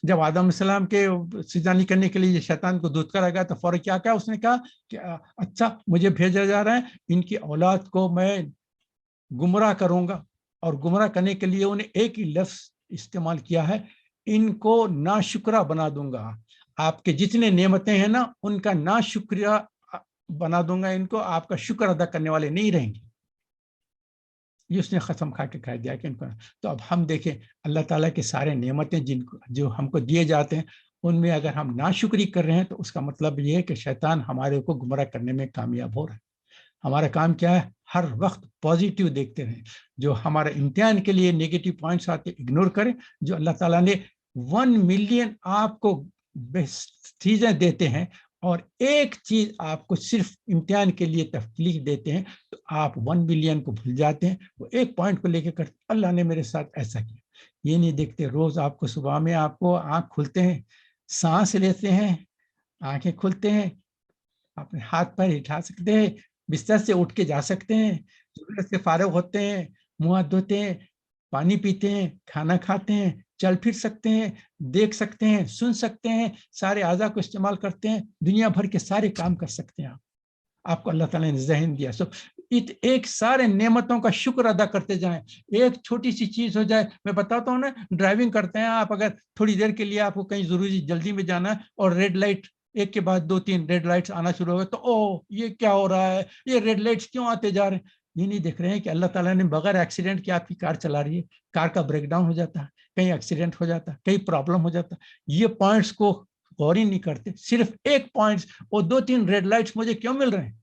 جب آدم علیہ السلام کے سجدہ نہیں کرنے کے لیے یہ شیطان کو دھتکارا گیا، تو فوراً کیا کہا اس نے، کہا کہ اچھا مجھے بھیجا جا رہا ہے، ان کی اولاد کو میں گمراہ کروں گا، اور گمراہ کرنے کے لیے انہیں ایک ہی لفظ استعمال کیا ہے، ان کو ناشکرہ بنا دوں گا، آپ کے جتنے نعمتیں ہیں نا ان کا ناشکریہ بنا دوں گا، ان کو آپ کا شکر ادا کرنے والے نہیں رہیں گے۔ یہ اس نے قسم کھا کے کہہ دیا کہ ان کو۔ تو اب ہم دیکھیں اللہ تعالیٰ کے سارے نعمتیں جو ہم کو دیے جاتے ہیں، ان میں اگر ہم ناشکری کر رہے ہیں تو اس کا مطلب یہ ہے کہ شیطان ہمارے کو گمراہ کرنے میں کامیاب ہو رہا ہے۔ ہمارا کام کیا ہے، ہر وقت پازیٹیو دیکھتے رہیں، جو ہمارا امتحان کے لیے نیگیٹو پوائنٹس آتے اگنور کریں، جو اللہ تعالیٰ نے 1 ملین آپ کو چیزیں دیتے ہیں، اور ایک چیز آپ کو صرف امتحان کے لیے تکلیف دیتے ہیں، تو آپ 1 ملین کو بھول جاتے ہیں، وہ ایک پوائنٹ کو لے کے کرتے، اللہ نے میرے ساتھ ایسا کیا۔ یہ نہیں دیکھتے روز آپ کو صبح میں آپ کو آنکھ کھلتے ہیں، سانس لیتے ہیں، آنکھیں کھلتے ہیں، اپنے ہاتھ پیر اٹھا سکتے ہیں، بستر سے اٹھ کے جا سکتے ہیں، ضرورت سے فارغ ہوتے ہیں، منہ ہاتھ دھوتے ہیں، پانی پیتے ہیں، کھانا کھاتے ہیں، چل پھر سکتے ہیں، دیکھ سکتے ہیں، سن سکتے ہیں، سارے اعضاء کو استعمال کرتے ہیں، دنیا بھر کے سارے کام کر سکتے ہیں۔ آپ کو اللہ تعالیٰ نے ذہن دیا، ایک سارے نعمتوں کا شکر ادا کرتے جائیں۔ ایک چھوٹی سی چیز ہو جائے، میں بتاتا ہوں نا، ڈرائیونگ کرتے ہیں آپ، اگر تھوڑی دیر کے لیے آپ کو کہیں ضروری جلدی میں جانا ہے، اور ریڈ لائٹ ایک کے بعد 2-3 ریڈ لائٹس آنا شروع ہو گئے، تو یہ کیا ہو رہا ہے، یہ ریڈ لائٹس کیوں آتے جا رہے ہیں؟ یہ نہیں دیکھ رہے ہیں کہ اللہ تعالیٰ نے بغیر ایکسیڈنٹ کے آپ کی کار چلا رہی ہے، کار کا بریک ڈاؤن ہو جاتا ہے، کہیں ایکسیڈنٹ ہو جاتا ہے، کہیں پرابلم ہو جاتا ہے۔ یہ پوائنٹس کو غور ہی نہیں کرتے، صرف ایک پوائنٹس، وہ 2-3 ریڈ لائٹس مجھے کیوں مل رہے ہیں،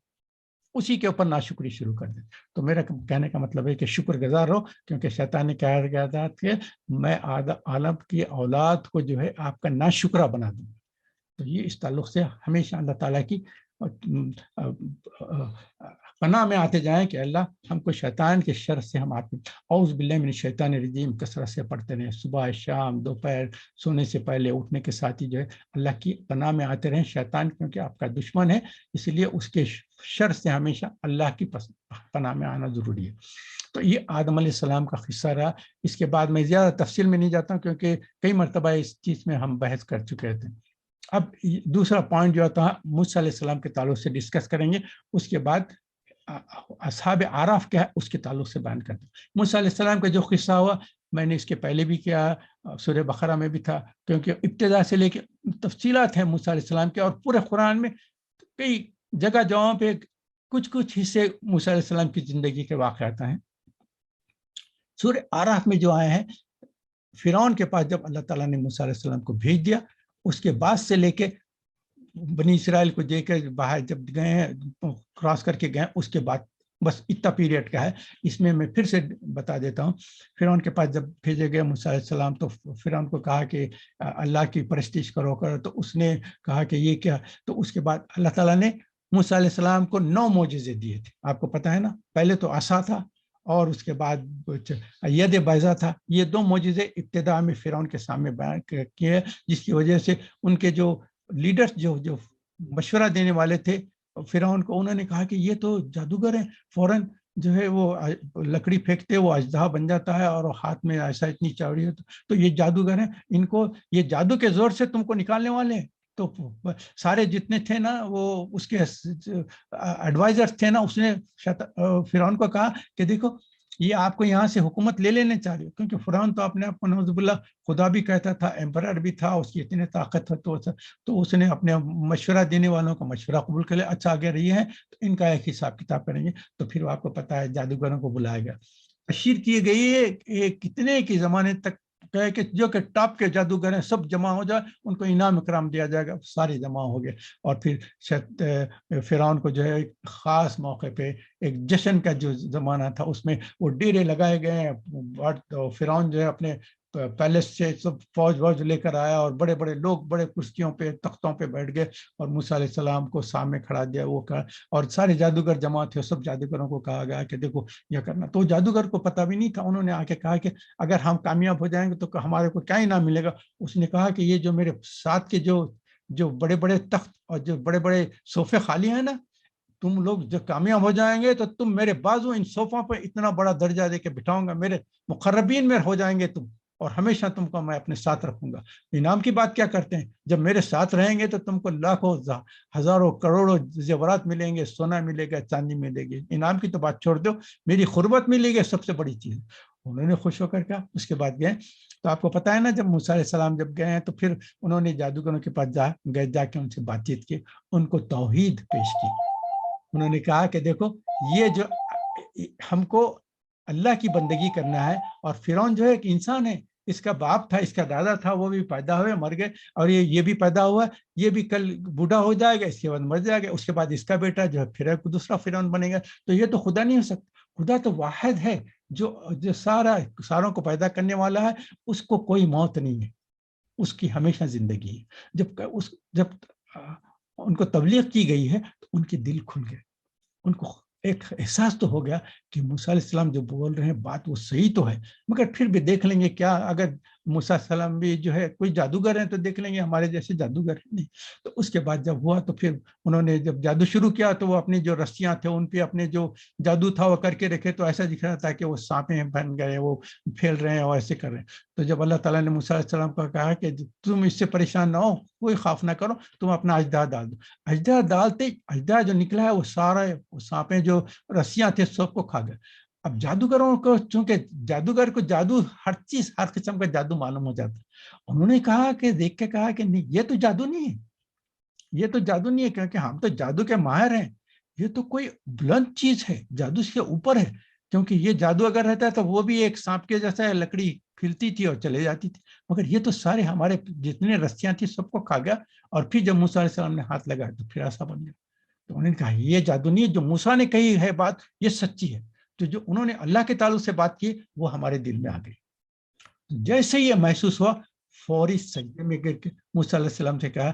اسی کے اوپر ناشکری شروع کر دیتے. تو میرا کہنے کا مطلب ہے کہ شکر گزار رہو, کیونکہ شیطان نے کہا تھا کہ میں عالم کی اولاد کو جو ہے آپ کا ناشکرہ بنا دوں. تو یہ اس تعلق سے ہمیشہ اللہ تعالیٰ کی پناہ میں آتے جائیں کہ اللہ ہم کو شیطان کے شر سے ہم آپ اعوذ باللہ من الشیطان الرجیم کثرت سے پڑھتے رہیں, صبح شام دوپہر سونے سے پہلے اٹھنے کے ساتھ ہی جو ہے اللہ کی پناہ میں آتے رہیں. شیطان کیونکہ آپ کا دشمن ہے, اس لیے اس کے شر سے ہمیشہ اللہ کی پناہ میں آنا ضروری ہے. تو یہ آدم علیہ السلام کا قصہ رہا. اس کے بعد میں زیادہ تفصیل میں نہیں جاتا ہوں کیونکہ کئی مرتبہ اس چیز میں ہم بحث کر چکے تھے. اب دوسرا پوائنٹ جو تھا موسیٰ علیہ السلام کے تعلق سے ڈسکس کریں گے, اس کے بعد اصحاب اعراف کیا ہے اس کے تعلق سے بیان کرتے ہیں. موسیٰ علیہ السلام کا جو قصہ ہوا میں نے اس کے پہلے بھی کیا, سورہ بقرہ میں بھی تھا, کیونکہ ابتدا سے لے کے تفصیلات ہیں موسیٰ علیہ السلام کے, اور پورے قرآن میں کئی جگہوں پہ کچھ حصے موسیٰ علیہ السلام کی زندگی کے واقعات ہیں. سورہ اعراف میں جو آئے ہیں, فرعون کے پاس جب اللہ تعالیٰ نے موسیٰ علیہ السلام کو بھیج دیا, اس کے بعد سے لے کے بنی اسرائیل کو دے کے باہر جب گئے ہیں کراس کر کے گئے, اس کے بعد بس اتنا پیریڈ کا ہے. اس میں پھر سے بتا دیتا ہوں. فرعون کے پاس جب بھیجے گئے موسیٰ علیہ السلام تو فرعون کو کہا کہ اللہ کی پرستش کرو, تو اس نے کہا کہ یہ کیا. تو اس کے بعد اللہ تعالیٰ نے موسیٰ علیہ السلام کو 9 معجزے دیے تھے, آپ کو پتہ ہے نا. پہلے تو عصا تھا اور اس کے بعد ید بیضا تھا. یہ 2 معجزے ابتدا میں فرعون کے سامنے بیان کیے, جس کی وجہ سے ان کے جو لیڈرز جو مشورہ دینے والے تھے فرعون کو, انہوں نے کہا کہ یہ تو جادوگر ہیں, فوراً جو ہے وہ لکڑی پھینکتے وہ اژدہا بن جاتا ہے اور ہاتھ میں ایسا اتنی چوڑی ہے, تو یہ جادوگر ہیں, ان کو یہ جادو کے زور سے تم کو نکالنے والے ہیں. تو سارے جتنے تھے نا وہ اس کے ایڈوائزرز تھے نا, اس نے فرعون کو کہا کہ دیکھو یہ آپ کو یہاں سے حکومت لے لینے چاہ رہے ہو, کیونکہ فرعون تو اپنے آپ کو نعوذ باللہ خدا بھی کہتا تھا, ایمپرر بھی تھا, اس کی اتنی طاقت ہے. تو اس نے اپنے مشورہ دینے والوں کا مشورہ قبول کر لیا. اچھا اگر یہ ہے تو ان کا ایک حساب کتاب کریں گے. تو پھر آپ کو پتا ہے جادوگروں کو بلایا گیا, تشہیر کی گئی ہے کتنے کے زمانے تک کہ جو کہ ٹاپ کے جادوگر ہیں سب جمع ہو جائے, ان کو انعام اکرام دیا جائے گا. سارے جمع ہو گئے اور پھر فرعون کو جو ہے ایک خاص موقع پہ ایک جشن کا جو زمانہ تھا اس میں وہ ڈیرے لگائے گئے ہیں. فرعون جو ہے اپنے پیلس سے سب فوج لے کر آیا اور بڑے بڑے لوگ بڑے کرسیوں پہ تختوں پہ بیٹھ گئے اور موسیٰ علیہ السلام کو سامنے کھڑا دیا. وہ کہا, اور سارے جادوگر جمع تھے, سب جادوگروں کو کہا گیا کہ دیکھو یہ کرنا. تو جادوگر کو پتہ بھی نہیں تھا. انہوں نے آ کے کہا کہ اگر ہم کامیاب ہو جائیں گے تو ہمارے کو کیا انعام ملے گا. اس نے کہا کہ یہ جو میرے ساتھ کے جو بڑے بڑے تخت اور جو بڑے بڑے صوفے خالی ہیں نا, تم لوگ جب کامیاب ہو جائیں گے تو تم میرے بازو ان صوفوں پہ اتنا بڑا درجہ دے کے بٹھاؤں گا, میرے مقربین میں ہو جائیں گے تم, اور ہمیشہ تم کو میں اپنے ساتھ رکھوں گا. انعام کی بات کیا کرتے ہیں, جب میرے ساتھ رہیں گے تو تم کو لاکھوں ہزاروں کروڑوں زیورات ملیں گے, سونا ملے گا, چاندی ملے گی. انعام کی تو بات چھوڑ دو, میری قربت ملے گی, سب سے بڑی چیز. انہوں نے خوش ہو کر کیا اس کے بعد گئے. تو آپ کو پتا ہے نا جب موسیٰ علیہ السلام جب گئے ہیں تو پھر انہوں نے جادوگروں کے پاس جا کے ان سے بات چیت کی, ان کو توحید پیش کی. انہوں نے کہا کہ دیکھو یہ جو ہم کو اللہ کی بندگی کرنا ہے, اور فرعون جو ہے ایک انسان ہے, اس کا باپ تھا, اس کا دادا تھا, وہ بھی پیدا ہوئے مر گئے, اور یہ بھی پیدا ہوا, یہ بھی کل بوڑھا ہو جائے گا, اس کے بعد مر جائے گا, اس کے بعد اس کا بیٹا جو ہے پھر دوسرا فرعون بنے گا. تو یہ تو خدا نہیں ہو سکتا. خدا تو واحد ہے جو ساروں کو پیدا کرنے والا ہے. اس کو کوئی موت نہیں ہے, اس کی ہمیشہ زندگی ہے. جب ان کو تبلیغ کی گئی ہے تو ان کے دل کھل گئے, ان کو ایک احساس تو ہو گیا کہ موسیٰ علیہ السلام جو بول رہے ہیں بات وہ صحیح تو ہے, مگر پھر بھی دیکھ لیں گے کیا اگر موسیٰ علیہ السلام بھی جو ہے کوئی جادوگر ہیں تو دیکھ لیں گے, ہمارے جیسے جادوگر ہیں نہیں. تو اس کے بعد جب ہوا تو پھر انہوں نے جب جادو شروع کیا تو وہ اپنی جو رسیاں تھے ان پہ اپنے جو جادو تھا وہ کر کے رکھے, تو ایسا دکھ رہا تھا کہ وہ سانپیں بن گئے, وہ پھیل رہے ہیں اور ایسے کر رہے ہیں. تو جب اللہ تعالیٰ نے موسیٰ علیہ السلام کو کہا کہ تم اس سے پریشان نہ ہو, کوئی خوف نہ کرو, تم اپنا اژدہا ڈال دو. اژدہا ڈالتے اژدہا جو نکلا ہے وہ سارا سانپیں جو رسیاں تھے سب کو کھا گئے. اب جادوگروں کو چونکہ جادوگر کو جادو ہر چیز ہر قسم کا جادو معلوم ہو جاتا ہے, انہوں نے کہا کہ دیکھ کے کہا کہ نہیں یہ تو جادو نہیں ہے, یہ تو جادو نہیں ہے, کیونکہ ہم تو جادو کے ماہر ہیں, یہ تو کوئی بلند چیز ہے, جادو اس کے اوپر ہے. کیونکہ یہ جادو اگر رہتا ہے تو وہ بھی ایک سانپ کے جیسا ہے, لکڑی پھیلتی تھی اور چلے جاتی تھی, مگر یہ تو سارے ہمارے جتنے رسیاں تھیں سب کو کھا گیا. اور پھر جب موسیٰ علیہ السلام نے ہاتھ لگایا تو پھر ایسا بن گیا. تو انہوں نے کہا یہ جادو نہیں ہے، جو موسیٰ نے کہی ہے بات یہ سچی ہے، تو جو انہوں نے اللہ کے تعلق سے بات کی وہ ہمارے دل میں آ گئی۔ جیسے یہ محسوس ہوا فوری سجدے میں گر کے موسیٰ علیہ السلام سے کہا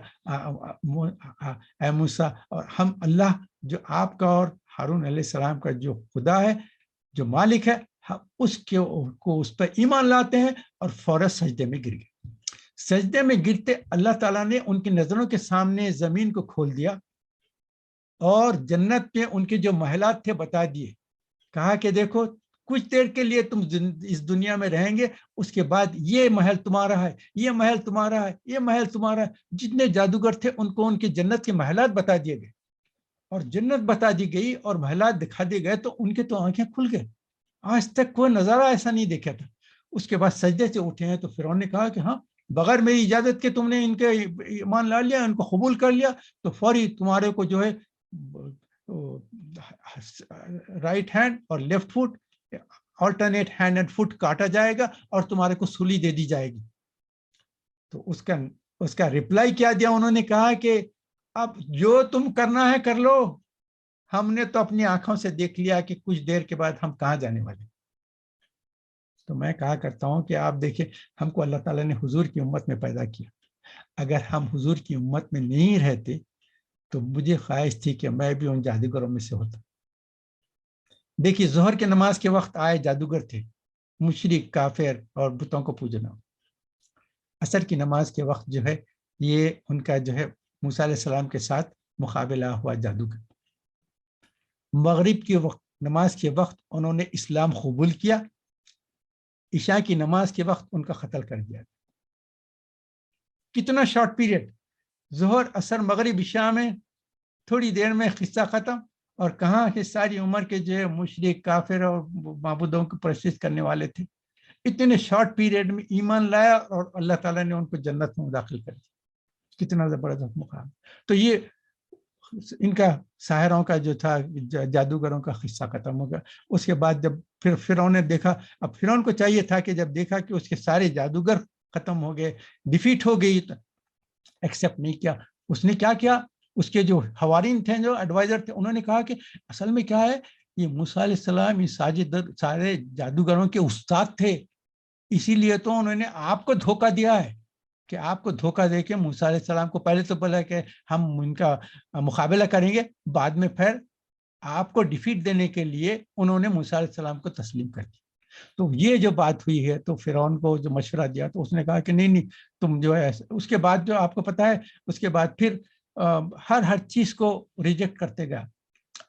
اے موسیٰ، اور ہم اللہ جو آپ کا اور ہارون علیہ السلام کا جو خدا ہے، جو مالک ہے، ہم اس پر ایمان لاتے ہیں، اور فوراً سجدے میں گر گئے۔ سجدے میں گرتے اللہ تعالیٰ نے ان کی نظروں کے سامنے زمین کو کھول دیا اور جنت کے ان کے جو محلات تھے بتا دیے، کہا کہ دیکھو کچھ دیر کے لیے تم اس دنیا میں رہیں گے، اس کے بعد یہ محل تمہارا ہے، یہ محل تمہارا ہے، یہ محل تمہارا ہے۔ جتنے جادوگر تھے ان کو ان کی جنت کے محلات بتا دیے گئے، اور جنت بتا دی گئی اور محلات دکھا دیے گئے، تو ان کے تو آنکھیں کھل گئے، آج تک کوئی نظارہ ایسا نہیں دیکھا تھا۔ اس کے بعد سجدے سے اٹھے ہیں، تو فرعون نے کہا کہ ہاں بغیر میری اجازت کے تم نے ان کے ایمان لا لیا، ان کو قبول کر لیا، تو فوری تمہارے کو جو ہے رائٹ ہینڈ اور left foot, alternate hand and foot کاٹا جائے گا اور تمہارے کو سولی دے دی جائے گی۔ تو اس کا ریپلائی کیا دیا؟ انہوں نے کہا کہ اب جو تم کرنا ہے کر لو، ہم نے تو اپنی آنکھوں سے دیکھ لیا کہ کچھ دیر کے بعد ہم کہاں جانے والے۔ تو میں کہا کرتا ہوں کہ آپ دیکھیں، ہم کو اللہ تعالیٰ نے حضور کی امت میں پیدا کیا، اگر ہم حضور کی امت میں نہیں رہتے تو مجھے خواہش تھی کہ میں بھی ان جادوگروں میں سے ہوتا۔ دیکھیے ظہر کے نماز کے وقت آئے جادوگر تھے، مشرک، کافر اور بتوں کو پوجنا۔ عصر کی نماز کے وقت جو ہے یہ ان کا جو ہے موسیٰ علیہ السلام کے ساتھ مقابلہ ہوا جادوگر۔ مغرب کے وقت نماز کے وقت انہوں نے اسلام قبول کیا، عشاء کی نماز کے وقت ان کا قتل کر دیا۔ کتنا شارٹ پیریڈ، ظہر، عصر، مغرب، عشاء میں تھوڑی دیر میں قصہ ختم، اور کہاں کہ ساری عمر کے جو ہے مشرک، کافر اور معبودوں کو پرستش کرنے والے تھے، اتنے شارٹ پیریڈ میں ایمان لایا اور اللہ تعالیٰ نے ان کو جنت میں داخل کر دیا۔ کتنا زبردست مقام۔ تو یہ ان کا ساحروں کا جو تھا، جادوگروں کا قصہ ختم ہو گیا۔ اس کے بعد جب پھر فرعون نے دیکھا، اب فرعون کو چاہیے تھا کہ جب دیکھا کہ اس کے سارے جادوگر ختم ہو گئے، ڈیفیٹ ہو گئی، تو ایکسیپٹ نہیں کیا۔ اس نے کیا کیا؟ اس کے جو حوارین تھے، جو ایڈوائزر تھے، انہوں نے کہا کہ اصل میں کیا ہے، یہ موسیٰ علیہ السلام یہ سارے جادوگروں کے استاد تھے، اسی لیے تو انہوں نے آپ کو دھوکہ دیا ہے، کہ آپ کو دھوکہ دے کے موسیٰ علیہ السلام کو پہلے تو بولا کہ ہم ان کا مقابلہ کریں گے، بعد میں پھر آپ کو ڈیفیٹ دینے کے لیے انہوں نے موسیٰ علیہ السلام کو تسلیم کر دیا۔ تو یہ جو بات ہوئی ہے، تو فرعون کو جو مشورہ دیا تو اس نے کہا کہ نہیں تم جو ہے، اس کے بعد جو آپ کو پتا ہے، اس کے بعد پھر ہر چیز کو ریجیکٹ کرتے گیا۔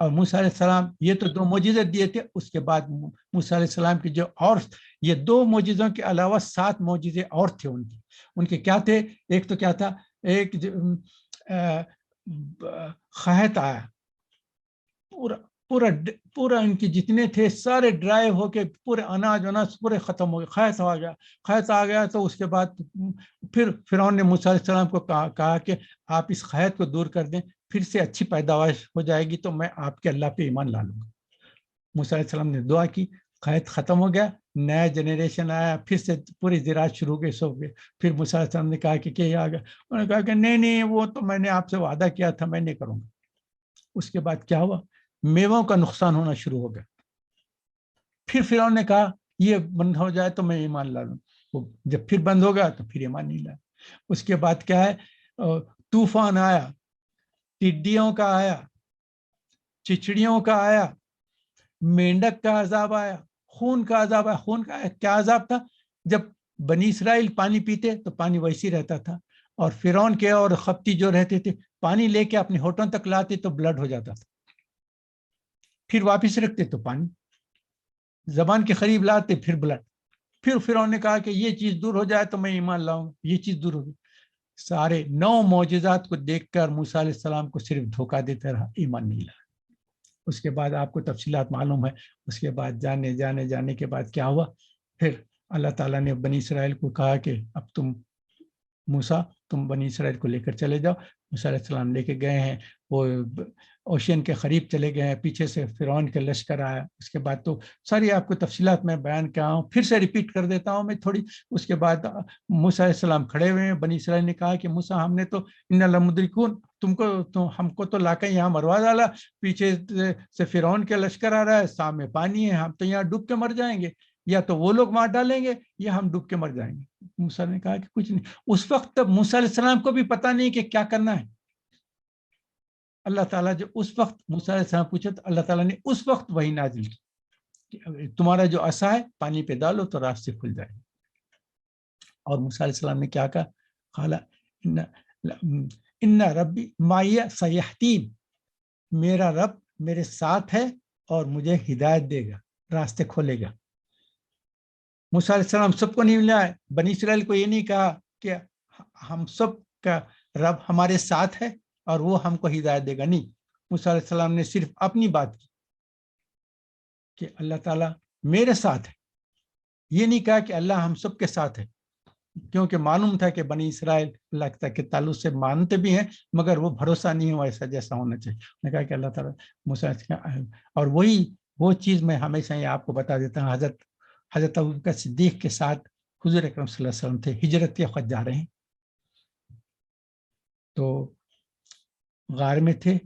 اور موسیٰ علیہ السلام یہ تو 2 معجزے دیے تھے، اس کے بعد موسیٰ علیہ السلام کی جو اور یہ 2 معجزوں کے علاوہ 7 معجزے اور تھے ان کے کیا تھے؟ ایک تو کیا تھا، ایک قحط آیا، پورا ان کے جتنے تھے سارے ڈرائی ہو کے، پورے اناج پورے ختم ہو گئے، قحط آ گیا۔ تو اس کے بعد پھر فرعون نے موسیٰ علیہ السلام کو کہا کہ آپ اس قحط کو دور کر دیں، پھر سے اچھی پیداوار ہو جائے گی تو میں آپ کے اللہ پہ ایمان لا لوں گا۔ موسیٰ علیہ السلام نے دعا کی، قحط ختم ہو گیا، نیا جنریشن آیا، پھر سے پوری زراعت شروع ہو گئی، سو گئے۔ پھر موسیٰ علیہ السلام نے کہا کہ کیا آ گیا؟ انہوں نے کہا کہ نہیں وہ تو میں نے آپ سے وعدہ کیا تھا، میں نہیں کروں گا۔ اس کے بعد کیا ہوا؟ میووں کا نقصان ہونا شروع ہو گیا۔ پھر فرعون نے کہا یہ بند ہو جائے تو میں ایمان لا لوں، جب پھر بند ہو گیا تو پھر ایمان نہیں لایا۔ اس کے بعد کیا ہے، طوفان آیا، ٹڈیوں کا آیا، چچڑیوں کا آیا، مینڈک کا عذاب آیا، خون کا عذاب آیا۔ خون کا کیا عذاب تھا؟ جب بنی اسرائیل پانی پیتے تو پانی ویسی رہتا تھا، اور فرعون کے اور خپتی جو رہتے تھے پانی لے کے اپنے ہونٹوں تک لاتے تو بلڈ ہو جاتا تھا، پھر واپس رکھتے تو پانی، زبان کے قریب لاتے پھر بلڈ۔ پھر فرعون نے کہا کہ یہ چیز دور ہو جائے تو میں ایمان لاؤں، یہ چیز دور ہو گئی۔ سارے 9 معجزات کو دیکھ کر موسیٰ علیہ السلام کو صرف دھوکہ دیتا رہا، ایمان نہیں لایا۔ اس کے بعد آپ کو تفصیلات معلوم ہے، اس کے بعد جانے کے بعد کیا ہوا؟ پھر اللہ تعالیٰ نے بنی اسرائیل کو کہا کہ اب تم موسیٰ تم بنی اسرائیل کو لے کر چلے جاؤ. موسیٰ علیہ السلام لے کے گئے ہیں, وہ اوشین کے قریب چلے گئے ہیں, پیچھے سے فرعون کے لشکر آیا. اس کے بعد تو ساری آپ کو تفصیلات میں بیان کیا ہوں, پھر سے ریپیٹ کر دیتا ہوں میں تھوڑی. اس کے بعد موسیٰ علیہ السلام کھڑے ہوئے ہیں, بنی اسرائیل نے کہا کہ موسیٰ ہم نے تو ان لمدرکون, ہم کو تو لا کے یہاں مروا ڈالا, پیچھے سے فرعون کے لشکر آ رہا ہے, سامنے پانی ہے, ہم تو یہاں ڈوب کے مر جائیں گے, یا تو وہ لوگ مار ڈالیں گے یا ہم ڈوب کے مر جائیں گے. موسیٰ نے کہا کہ کچھ نہیں. اس وقت تب موسیٰ علیہ السلام کو بھی پتہ نہیں کہ کیا کرنا ہے. اللہ تعالیٰ جو اس وقت موسیٰ علیہ السلام پوچھا تو اللہ تعالیٰ نے اس وقت وہی نازل کی کہ تمہارا جو عصا ہے پانی پہ ڈالو تو راستے کھل جائیں. اور موسیٰ علیہ السلام نے کیا کہا, قال ان ربی معی سیہدین, میرا رب میرے ساتھ ہے اور مجھے ہدایت دے گا, راستے کھولے گا. موسیٰ علیہ السلام سب کو نہیں ملا ہے, بنی اسرائیل کو یہ نہیں کہا کہ ہم سب کا رب ہمارے ساتھ ہے اور وہ ہم کو ہدایت دے گا, نہیں. موسیٰ علیہ السلام نے صرف اپنی بات کی کہ اللہ تعالیٰ میرے ساتھ ہے. یہ نہیں کہا کہ اللہ ہم سب کے ساتھ ہے, کیونکہ معلوم تھا کہ بنی اسرائیل اللہ کے تعلق سے مانتے بھی ہیں مگر وہ بھروسہ نہیں ہوا ایسا جیسا ہونا چاہیے. نے کہا کہ اللہ تعالیٰ موسیٰ, اور وہ چیز میں ہمیشہ یہ آپ کو بتا دیتا ہوں, حضرت ابوبکر صدیق کے ساتھ حضور اکرم صلی اللہ علیہ وسلم تھے, ہجرت کے وقت جا رہے ہیں تو غار میں تھے.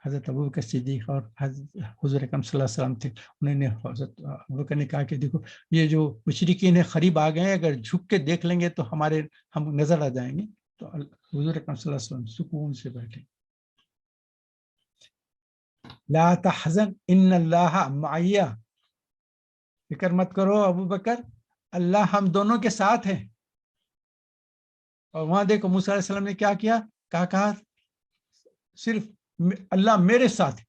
حضرت ابوبکر صدیق اور حضور اکرم صلی اللہ علیہ وسلم تھے. انہوں نے حضرت ابوبکر نے کہا کہ دیکھو یہ جو مشرکین قریب آ گئے ہیں, اگر جھک کے دیکھ لیں گے تو ہم نظر آ جائیں گے. تو حضور اکرم صلی اللہ علیہ وسلم سکون سے بیٹھے. لا تحزن ان اللہ معی, فکر مت کرو ابوبکر, اللہ ہم دونوں کے ساتھ ہیں. اور وہاں دیکھو موسیٰ علیہ السلام نے کیا کیا, کہا صرف اللہ میرے ساتھ ہے,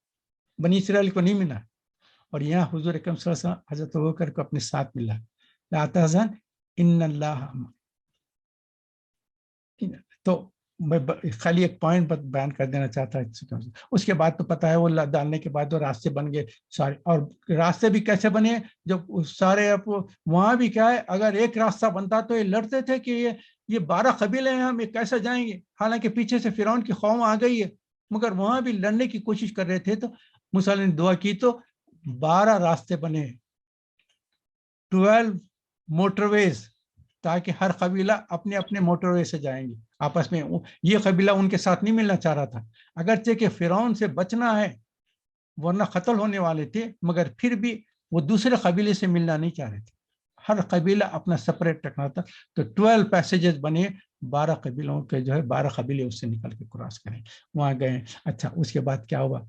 بنی اسرائیل کو نہیں ملا. اور یہاں حضور اکرم صلی اللہ علیہ وسلم حضرت ابوبکر کو اپنے ساتھ ملا. لا تحزن ان اللہ. تو میں خالی ایک پوائنٹ بیان کر دینا چاہتا ہوں. اس کے بعد تو پتہ ہے وہ ڈالنے کے بعد وہ راستے بن گئے سارے. اور راستے بھی کیسے بنے, جب سارے وہاں بھی کیا ہے, اگر ایک راستہ بنتا تو یہ لڑتے تھے کہ یہ 12 قبیلے ہیں, ہم یہ کیسے جائیں گے, حالانکہ پیچھے سے فرعون کی قوم آ گئی ہے, مگر وہاں بھی لڑنے کی کوشش کر رہے تھے. تو موسیٰ نے دعا کی تو 12 راستے بنے, 12 موٹر ویز, تاکہ ہر قبیلہ اپنے اپنے موٹر وے سے جائیں گے آپس میں. یہ قبیلہ ان کے ساتھ نہیں ملنا چاہ رہا تھا, اگرچہ کہ فرعون سے بچنا ہے ورنہ قتل ہونے والے تھے, مگر پھر بھی وہ دوسرے قبیلے سے ملنا نہیں چاہ رہے تھے. ہر قبیلہ اپنا سپریٹ رکھنا تھا. تو 12 پیسیجز بنے, 12 قبیلوں کے جو ہے 12 قبیلے اس سے نکل کے کراس کریں, وہاں گئے. اچھا اس کے بعد کیا ہوا,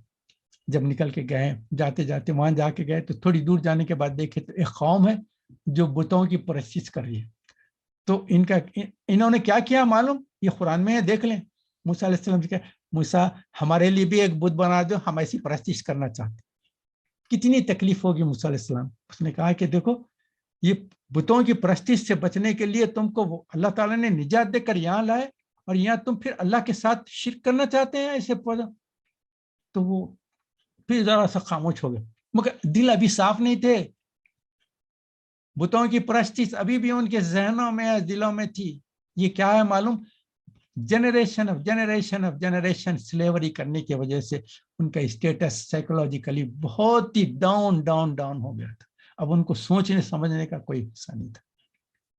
جب نکل کے گئے, جاتے جاتے وہاں جا کے گئے تو تھوڑی دور جانے کے بعد دیکھے تو ایک قوم ہے جو بتوں کی پرستش کر رہی ہے. تو انہوں نے کیا کیا معلوم, یہ قرآن میں ہے, دیکھ لیں. موسیٰ علیہ السلام سے موسیٰ ہمارے لیے بھی ایک بت بنا دو, ہم ایسی پرستش کرنا چاہتے. کتنی تکلیف ہوگی موسیٰ علیہ السلام. اس نے کہا کہ دیکھو یہ بتوں کی پرستش سے بچنے کے لیے تم کو اللہ تعالیٰ نے نجات دے کر یہاں لائے, اور یہاں تم پھر اللہ کے ساتھ شرک کرنا چاہتے ہیں ایسے پودا. تو وہ پھر ذرا سا خاموش ہو گئے, مگر دل ابھی صاف نہیں تھے. بتوں کی پرستش ابھی بھی ان کے ذہنوں میں دلوں میں تھی. یہ کیا ہے معلوم, جنریشن آف جنریشن سلیوری کرنے کی وجہ سے ان کا اسٹیٹس سائیکولوجیکلی بہت ہی ڈاؤن ہو گیا تھا. اب ان کو سوچنے سمجھنے کا کوئی حصہ نہیں تھا.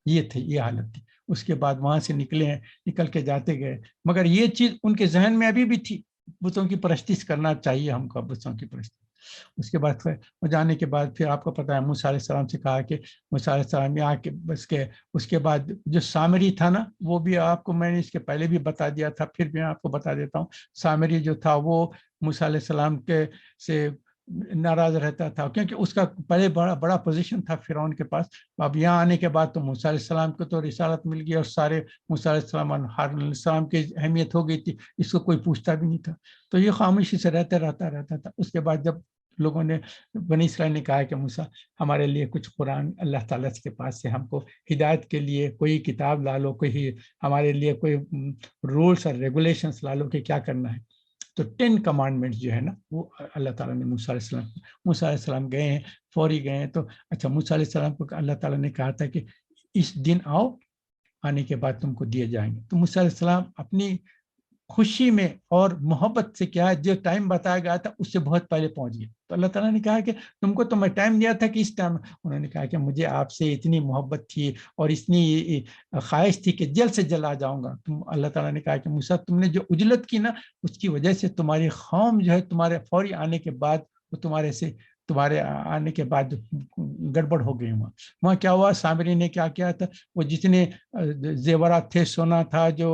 یہ حالت تھی. اس کے بعد وہاں سے نکل کے جاتے گئے, مگر یہ چیز ان کے ذہن میں ابھی بھی تھی, بتوں کی پرستش کرنا چاہیے ہم کو, بتوں کی پرستش. اس کے بعد پھر جانے کے بعد پھر آپ کو پتہ ہے موسیٰ علیہ السلام سے کہا کہ موسیٰ علیہ السلام یہاں کے اس کے بعد جو سامری تھا نا, وہ بھی آپ کو میں نے اس کے پہلے بھی بتا دیا تھا, پھر بھی آپ کو بتا دیتا ہوں. سامری جو تھا وہ موسیٰ علیہ السلام کے سے ناراض رہتا تھا, کیونکہ اس کا پہلے بڑا پوزیشن تھا فرعون کے پاس. اب یہاں آنے کے بعد تو موسیٰ علیہ السلام کو تو رسالت مل گئی, اور سارے موسیٰ علیہ السلام اور ہارون علیہ السلام کی اہمیت ہو گئی تھی, اس کو کوئی پوچھتا بھی نہیں تھا. تو یہ خاموشی سے رہتا تھا. اس کے بعد جب لوگوں نے, بنی اسرائیل نے کہا کہ موسیٰ ہمارے لیے کچھ قرآن اللہ تعالیٰ کے پاس سے ہم کو ہدایت کے لیے کوئی کتاب لا لو, کوئی ہمارے لیے کوئی رولس اور ریگولیشنس لا لو کہ کیا کرنا ہے. تو 10 کمانڈمنٹس جو ہے نا وہ اللہ تعالیٰ نے موسیٰ علیہ السلام گئے ہیں, فوری گئے ہیں. تو اچھا موسیٰ علیہ السلام کو اللہ تعالیٰ نے کہا تھا کہ اس دن آؤ آنے کے بعد تم کو دیے جائیں گے۔ تو موسیٰ علیہ السلام اپنی خوشی میں اور محبت سے کیا ہے، جو ٹائم بتایا گیا تھا اس سے بہت پہلے پہنچ گئے۔ تو اللہ تعالیٰ نے کہا کہ تم کو تو میں ٹائم دیا تھا کہ اس ٹائم، انہوں نے کہا کہ مجھے آپ سے اتنی محبت تھی اور اتنی خواہش تھی کہ جلد سے جلد آ جاؤں گا۔ اللہ تعالیٰ نے کہا کہ موسیٰ تم نے جو عجلت کی نا، اس کی وجہ سے تمہاری قوم جو ہے تمہارے فوری آنے کے بعد وہ تمہارے آنے کے بعد گڑبڑ ہو گئی۔ وہاں کیا ہوا، سامری نے کیا کیا تھا، وہ جتنے زیورات تھے، سونا تھا جو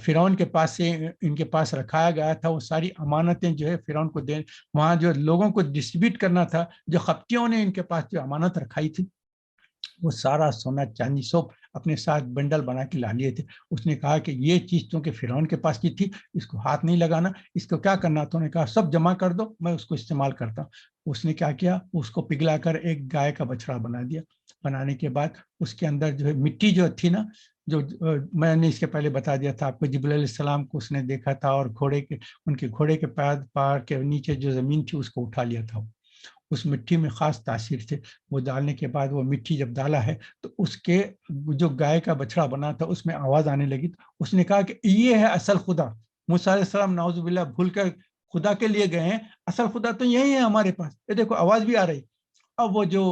فرعون کے پاس سے ان کے پاس رکھایا گیا تھا، وہ ساری امانتیں جو ہے فرعون کو دے، وہاں جو لوگوں کو ڈسٹریبیوٹ کرنا تھا، جو قبطیوں نے ان کے پاس جو امانت رکھائی تھی، وہ سارا سونا چاندی سب اپنے ساتھ بنڈل بنا کے لا لیے تھے۔ اس نے کہا کہ یہ چیز چونکہ فرعون کے پاس کی تھی، اس کو ہاتھ نہیں لگانا، اس کو کیا کرنا تھا، انہوں نے کہا سب جمع کر دو، میں اس کو استعمال کرتا ہوں۔ اس نے کیا کیا، اس کو پگھلا کر ایک گائے کا بچڑا بنا دیا۔ بنانے کے بعد اس کے اندر جو ہے مٹی جو تھی نا، جو میں نے اس کے پہلے بتا دیا تھا آپ کو، جبرائیل علیہ السلام کو اس نے دیکھا تھا، اور ان کے گھوڑے کے پار کے نیچے جو زمین تھی اس کو اٹھا لیا تھا۔ اس مٹی میں خاص تاثیر تھے، وہ ڈالنے کے بعد وہ مٹی جب ڈالا ہے تو اس کے جو گائے کا بچڑا بنا تھا اس میں آواز آنے لگی۔ اس نے کہا کہ یہ ہے اصل خدا۔ موسیٰ علیہ السلام نعوذ باللہ بھول کر خدا کے لیے گئے ہیں، اصل خدا تو یہی ہے ہمارے پاس، یہ دیکھو آواز بھی آ رہی۔ اب وہ جو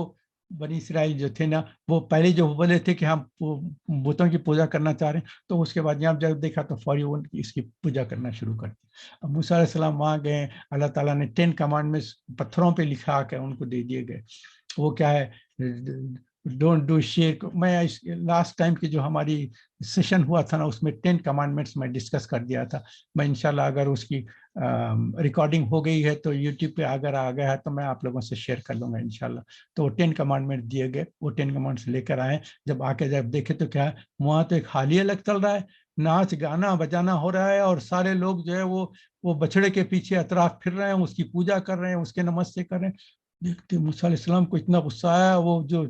بنی اسرائیل جو تھے نا، وہ پہلے جو بولے تھے کہ ہم بتوں کی پوجا کرنا چاہ رہے ہیں، تو اس کے بعد یہاں جب دیکھا تو فوری اس کی پوجا کرنا شروع کر دی۔ اب موسیٰ علیہ السلام وہاں گئے، اللہ تعالیٰ نے 10 کمانڈمنٹس پتھروں پہ لکھا کے ان کو دے دیے گئے۔ وہ کیا ہے، ڈونٹ ڈو شرک۔ میں لاسٹ ٹائم کی جو ہماری سیشن ہوا تھا نا، اس میں 10 کمانڈمنٹس میں ڈسکس کر دیا تھا۔ میں انشاءاللہ اگر اس کی ریکارڈنگ ہو گئی ہے تو یوٹیوب پہ اگر آ گیا ہے تو میں آپ لوگوں سے شیئر کر لوں گا انشاءاللہ۔ تو وہ 10 کمانڈمنٹ دیے گئے، وہ 10 کمانڈمنٹس لے کر آئے۔ جب آ کے جب دیکھے تو کیا ہے، وہاں تو ایک حالیہ الگ چل رہا ہے، ناچ گانا بجانا ہو رہا ہے، اور سارے لوگ جو ہے وہ بچڑے کے پیچھے اطراف پھر رہے ہیں، اس کی پوجا کر رہے ہیں، اس کے نمستے کر رہے ہیں۔ دیکھتے موسیٰ علیہ السلام کو اتنا غصہ آیا، وہ جو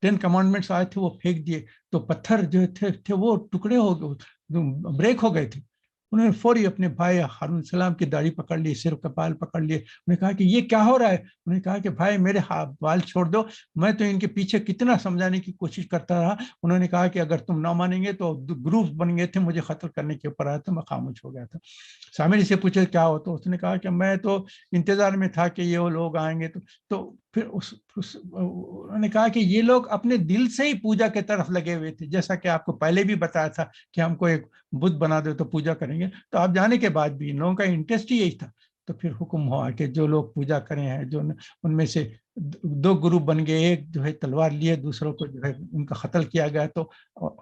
10 کمانڈمنٹس آئے تھے وہ پھینک دیے، تو پتھر جو تھے وہ ٹکڑے ہو گئے، بریک ہو گئے تھے۔ انہوں نے فوری اپنے بھائی ہارون السلام کی داڑھی پکڑ لی، سر کا بال پکڑ لیے۔ انہوں نے کہا کہ یہ کیا ہو رہا ہے؟ انہوں نے کہا کہ بھائی میرے بال چھوڑ دو، میں تو ان کے پیچھے کتنا سمجھانے کی کوشش کرتا رہا۔ انہوں نے کہا کہ اگر تم نہ مانیں گے تو گروپ بن گئے تھے، مجھے قتل کرنے کے اوپر آیا تو میں خاموش ہو گیا تھا۔ سامری سے پوچھے کیا ہو، تو اس نے کہا کہ میں تو انتظار میں تھا کہ یہ لوگ آئیں گے۔ تو پھر انہوں نے کہا کہ یہ لوگ اپنے دل سے ہی پوجا کی طرف لگے ہوئے تھے، جیسا کہ آپ کو پہلے بھی بتایا تھا کہ ہم کو ایک بت بنا دو تو پوجا کریں گے۔ تو آپ جانے کے بعد بھی ان لوگوں کا انٹرسٹ ہی یہی تھا۔ تو پھر حکم ہوا کہ جو لوگ پوجا کرے ہیں، جو ان میں سے 2 گروپ بن گئے، ایک جو ہے تلوار لیے، دوسروں کو جو ہے ان کا قتل کیا گیا۔ تو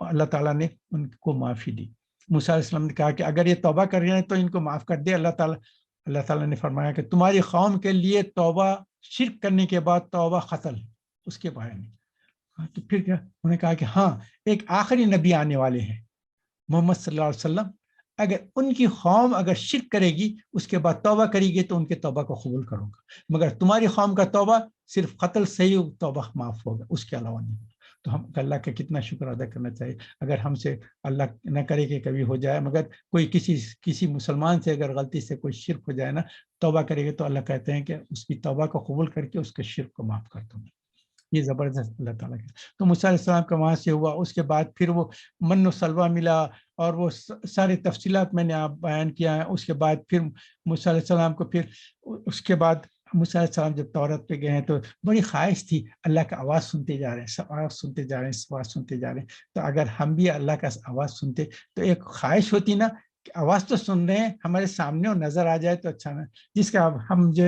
اللہ تعالیٰ نے ان کو معافی دی۔ موسیٰ علیہ السلام نے کہا کہ اگر یہ توبہ کر رہے ہیں تو ان کو معاف کر دے۔ اللہ تعالیٰ نے فرمایا کہ تمہاری قوم کے لیے توبہ شرک کرنے کے بعد توبہ قتل ہے، اس کے بارے میں۔ تو پھر کیا، انہوں نے کہا کہ ہاں ایک آخری نبی آنے والے ہیں، محمد صلی اللہ علیہ وسلم، اگر ان کی قوم اگر شرک کرے گی اس کے بعد توبہ کرے گی تو ان کے توبہ کو قبول کروں گا، مگر تمہاری قوم کا توبہ صرف قتل سے ہی توبہ معاف ہوگا، اس کے علاوہ نہیں ہوگا۔ تو ہم اللہ کا کتنا شکر ادا کرنا چاہیے، اگر ہم سے اللہ نہ کرے کہ کبھی ہو جائے، مگر کوئی کسی مسلمان سے اگر غلطی سے کوئی شرک ہو جائے نا، توبہ کرے گا تو اللہ کہتے ہیں کہ اس کی توبہ کو قبول کر کے اس کے شرک کو معاف کر دوں گا۔ یہ زبردست اللہ تعالیٰ کا۔ تو موسیٰ علیہ السلام کا وہاں سے ہوا، اس کے بعد پھر وہ من و سلوہ ملا، اور وہ سارے تفصیلات میں نے آپ بیان کیا ہے۔ اس کے بعد پھر موسیٰ علیہ السلام کو اس کے بعد موسیٰ علیہ السلام جب تورات پہ گئے ہیں تو بڑی خواہش تھی، اللہ کا آواز سنتے جا رہے ہیں، آواز سنتے جا رہے ہیں، آواز سنتے جا رہے ہیں۔ تو اگر ہم بھی اللہ کا آواز سنتے تو ایک خواہش ہوتی نا کہ آواز تو سن رہے ہیں، ہمارے سامنے اور نظر آ جائے تو اچھا نا۔ جس کا ہم جو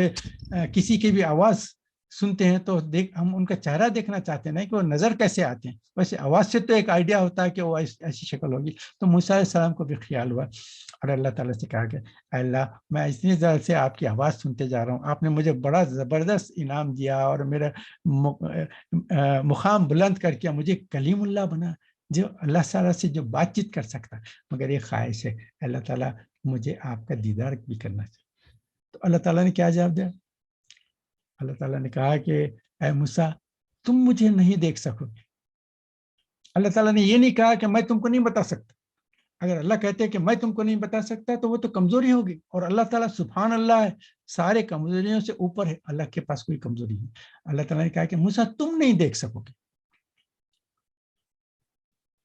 کسی کی بھی آواز سنتے ہیں تو ہم ان کا چہرہ دیکھنا چاہتے ہیں نا کہ وہ نظر کیسے آتے ہیں، ویسے آواز سے تو ایک آئیڈیا ہوتا ہے کہ وہ ایسی شکل ہوگی۔ تو موسیٰ علیہ السلام کو بھی خیال ہوا، اور اللہ تعالیٰ سے کہا کہ اے اللہ میں اتنی دیر سے آپ کی آواز سنتے جا رہا ہوں، آپ نے مجھے بڑا زبردست انعام دیا اور میرا مقام بلند کر کے مجھے کلیم اللہ بنا، جو اللہ تعالیٰ سے جو بات چیت کر سکتا، مگر یہ خواہش ہے اللہ تعالیٰ مجھے آپ کا دیدار بھی کرنا چاہیے۔ تو اللہ تعالیٰ نے کیا جواب دیا؟ اللہ تعالیٰ نے کہا کہ اے موسیٰ تم مجھے نہیں دیکھ سکو گے۔ اللہ تعالیٰ نے یہ نہیں کہا کہ میں تم کو نہیں بتا سکتا۔ اگر اللہ کہتے کہ میں تم کو نہیں بتا سکتا تو وہ تو کمزوری ہوگی، اور اللہ تعالیٰ سبحان اللہ ہے، سارے کمزوریوں سے اوپر ہے، اللہ کے پاس کوئی کمزوری نہیں۔ اللہ تعالیٰ نے کہا کہ موسیٰ تم نہیں دیکھ سکو گے۔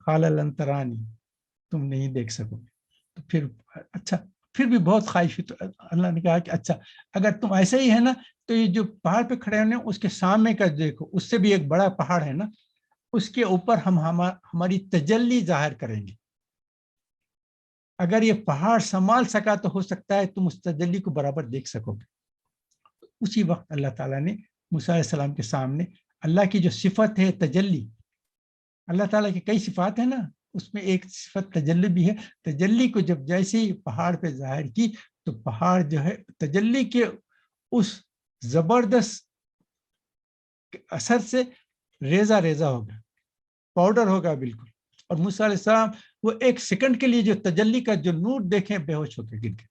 قال لن ترانی، تم نہیں دیکھ سکو گے. تو پھر اچھا پھر بھی بہت خواہش ہوئی. تو اللہ نے کہا کہ اچھا اگر تم ایسے ہی ہے نا تو یہ جو پہاڑ پہ کھڑے ہونے اس کے سامنے کا دیکھو، اس سے بھی ایک بڑا پہاڑ ہے نا، اس کے اوپر ہم ہماری تجلی ظاہر کریں گے. اگر یہ پہاڑ سنبھال سکا تو ہو سکتا ہے تم اس تجلی کو برابر دیکھ سکو گے. اسی وقت اللہ تعالیٰ نے موسیٰ علیہ السلام کے سامنے اللہ کی جو صفت ہے تجلی، اللہ تعالیٰ کی کئی صفات ہیں نا، اس میں ایک صفت تجلی بھی ہے. تجلی کو جب جیسے ہی پہاڑ پہ ظاہر کی تو پہاڑ جو ہے تجلی کے اس زبردست اثر سے ریزہ ریزہ ہوگا، پاؤڈر ہوگا بالکل. اور موسیٰ علیہ السلام وہ ایک سیکنڈ کے لیے جو تجلی کا جو نور دیکھیں بے ہوش ہو کے گر گئے.